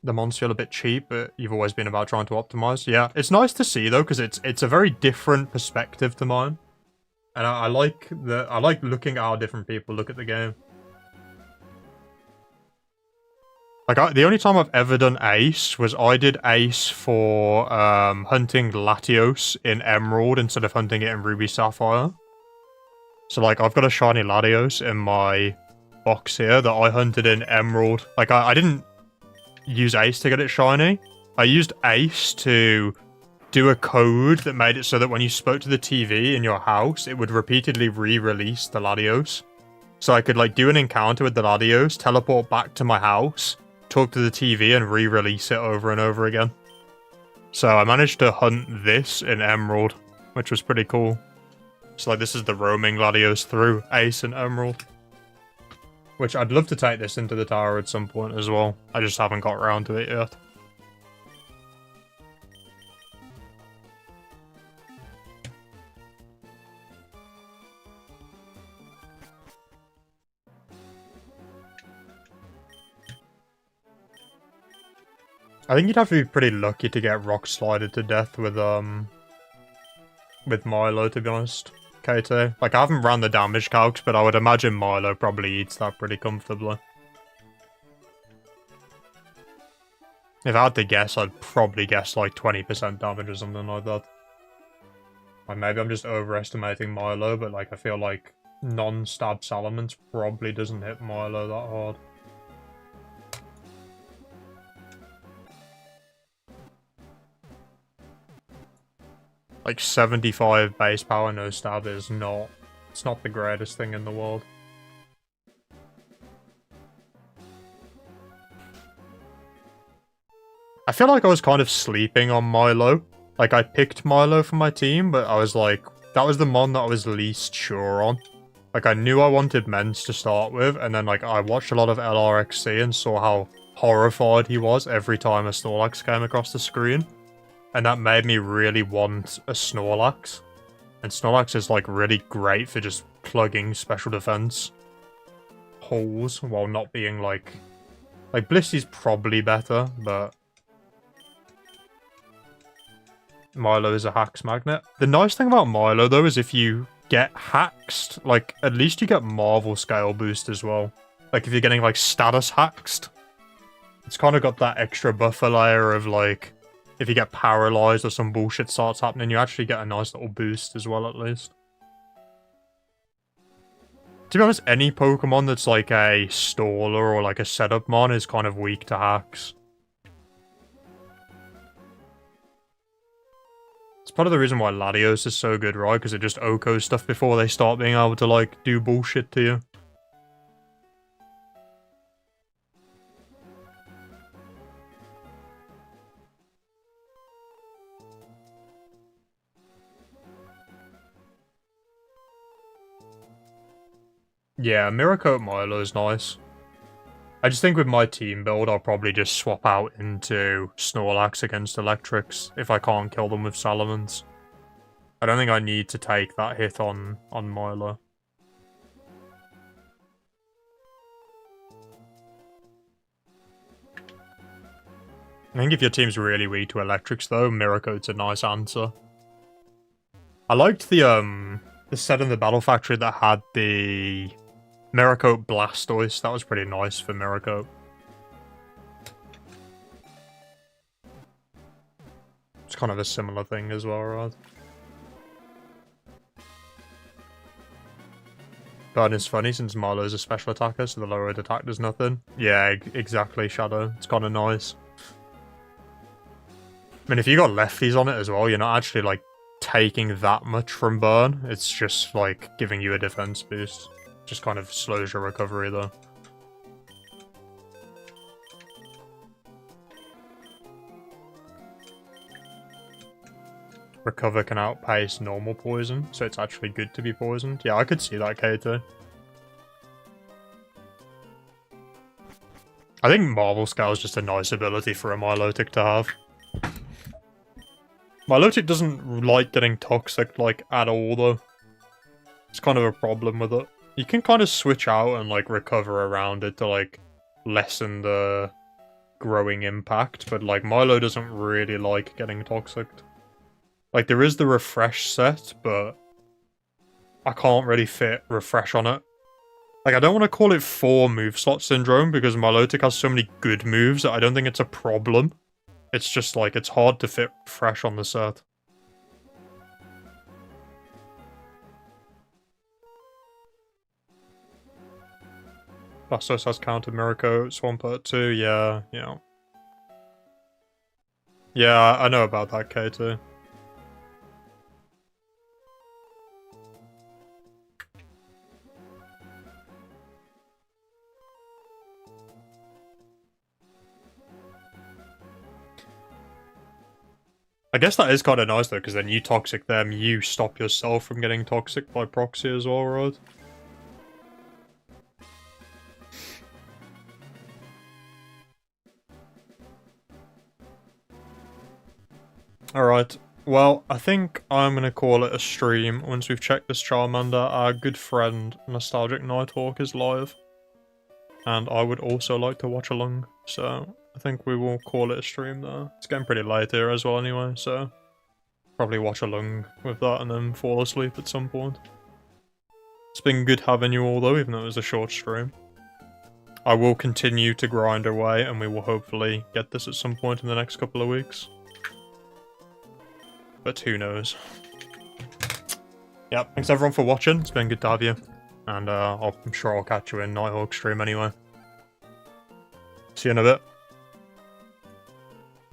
The mons feel a bit cheap, but you've always been about trying to optimize. Yeah, it's nice to see, though, because it's a very different perspective to mine. And I like looking at how different people look at the game. Like, the only time I've ever done Ace was I did Ace for hunting Latios in Emerald instead of hunting it in Ruby Sapphire. So, like, I've got a shiny Latios in my box here that I hunted in Emerald. Like, I didn't use Ace to get it shiny. I used Ace to do a code that made it so that when you spoke to the TV in your house, it would repeatedly re-release the Latios. So I could, like, do an encounter with the Latios, teleport back to my house, talk to the TV, and re-release it over and over again. So I managed to hunt this in Emerald, which was pretty cool. So, like, this is the roaming Latios through Ace and Emerald. Which I'd love to take this into the tower at some point as well. I just haven't got around to it yet. I think you'd have to be pretty lucky to get rock slided to death with Milo, to be honest. KT. Like, I haven't ran the damage calcs, but I would imagine Milo probably eats that pretty comfortably. If I had to guess, I'd probably guess like 20% damage or something like that. Like, maybe I'm just overestimating Milo, but like I feel like non-stab Salamence probably doesn't hit Milo that hard. Like 75 base power, no stab is not... It's not the greatest thing in the world. I feel like I was kind of sleeping on Milo. Like, I picked Milo for my team, but I was like... That was the mon that I was least sure on. Like, I knew I wanted Mens to start with, and then, like, I watched a lot of LRXC and saw how horrified he was every time a Snorlax came across the screen. And that made me really want a Snorlax. And Snorlax is, like, really great for just plugging special defense holes while not being, like... Like, Blissey's probably better, but... Milo is a hacks magnet. The nice thing about Milo, though, is if you get haxed, like, at least you get Marvel scale boost as well. Like, if you're getting, like, status haxed, it's kind of got that extra buffer layer of, like... If you get paralyzed or some bullshit starts happening, you actually get a nice little boost as well, at least. To be honest, any Pokemon that's like a staller or like a setup mon is kind of weak to hacks. It's part of the reason why Latios is so good, right? Because it just OHKOs stuff before they start being able to, like, do bullshit to you. Yeah, Miracoat Milo is nice. I just think with my team build, I'll probably just swap out into Snorlax against Electrics if I can't kill them with Salamence. I don't think I need to take that hit on Milo. I think if your team's really weak to Electrics, though, Miracoat's a nice answer. I liked the set in the Battle Factory that had the Miracoat Blastoise. That was pretty nice for Miracoat. It's kind of a similar thing as well, right? Burn is funny since Milo's a special attacker, so the lower attack does nothing. Yeah, exactly, Shadow. It's kind of nice. I mean, if you got lefties on it as well, you're not actually, like, taking that much from Burn. It's just, like, giving you a defense boost. Just kind of slows your recovery, though. Recover can outpace normal poison, so it's actually good to be poisoned. Yeah, I could see that, KT. I think Marvel Scout is just a nice ability for a Milotic to have. Milotic doesn't like getting toxic, like, at all, though. It's kind of a problem with it. You can kind of switch out and, like, recover around it to, like, lessen the growing impact, but, like, Milo doesn't really like getting toxic. Like, there is the refresh set, but I can't really fit refresh on it. Like, I don't want to call it 4 move slot syndrome, because Milotic has so many good moves that I don't think it's a problem. It's just, like, it's hard to fit refresh on the set. Blastoise has countered Miracle, Swampert too, yeah. Yeah, I know about that, K too. I guess that is kind of nice though, because then you toxic them, you stop yourself from getting toxic by proxy as well, right? Alright, well, I think I'm going to call it a stream once we've checked this Charmander. Our good friend, Nostalgic Nighthawk, is live. And I would also like to watch along, so I think we will call it a stream there. It's getting pretty late here as well anyway, so probably watch along with that and then fall asleep at some point. It's been good having you all though, even though it was a short stream. I will continue to grind away and we will hopefully get this at some point in the next couple of weeks. But who knows. Yeah, thanks everyone for watching, it's been good to have you. And I'm sure I'll catch you in Nighthawk stream anyway. See you in a bit.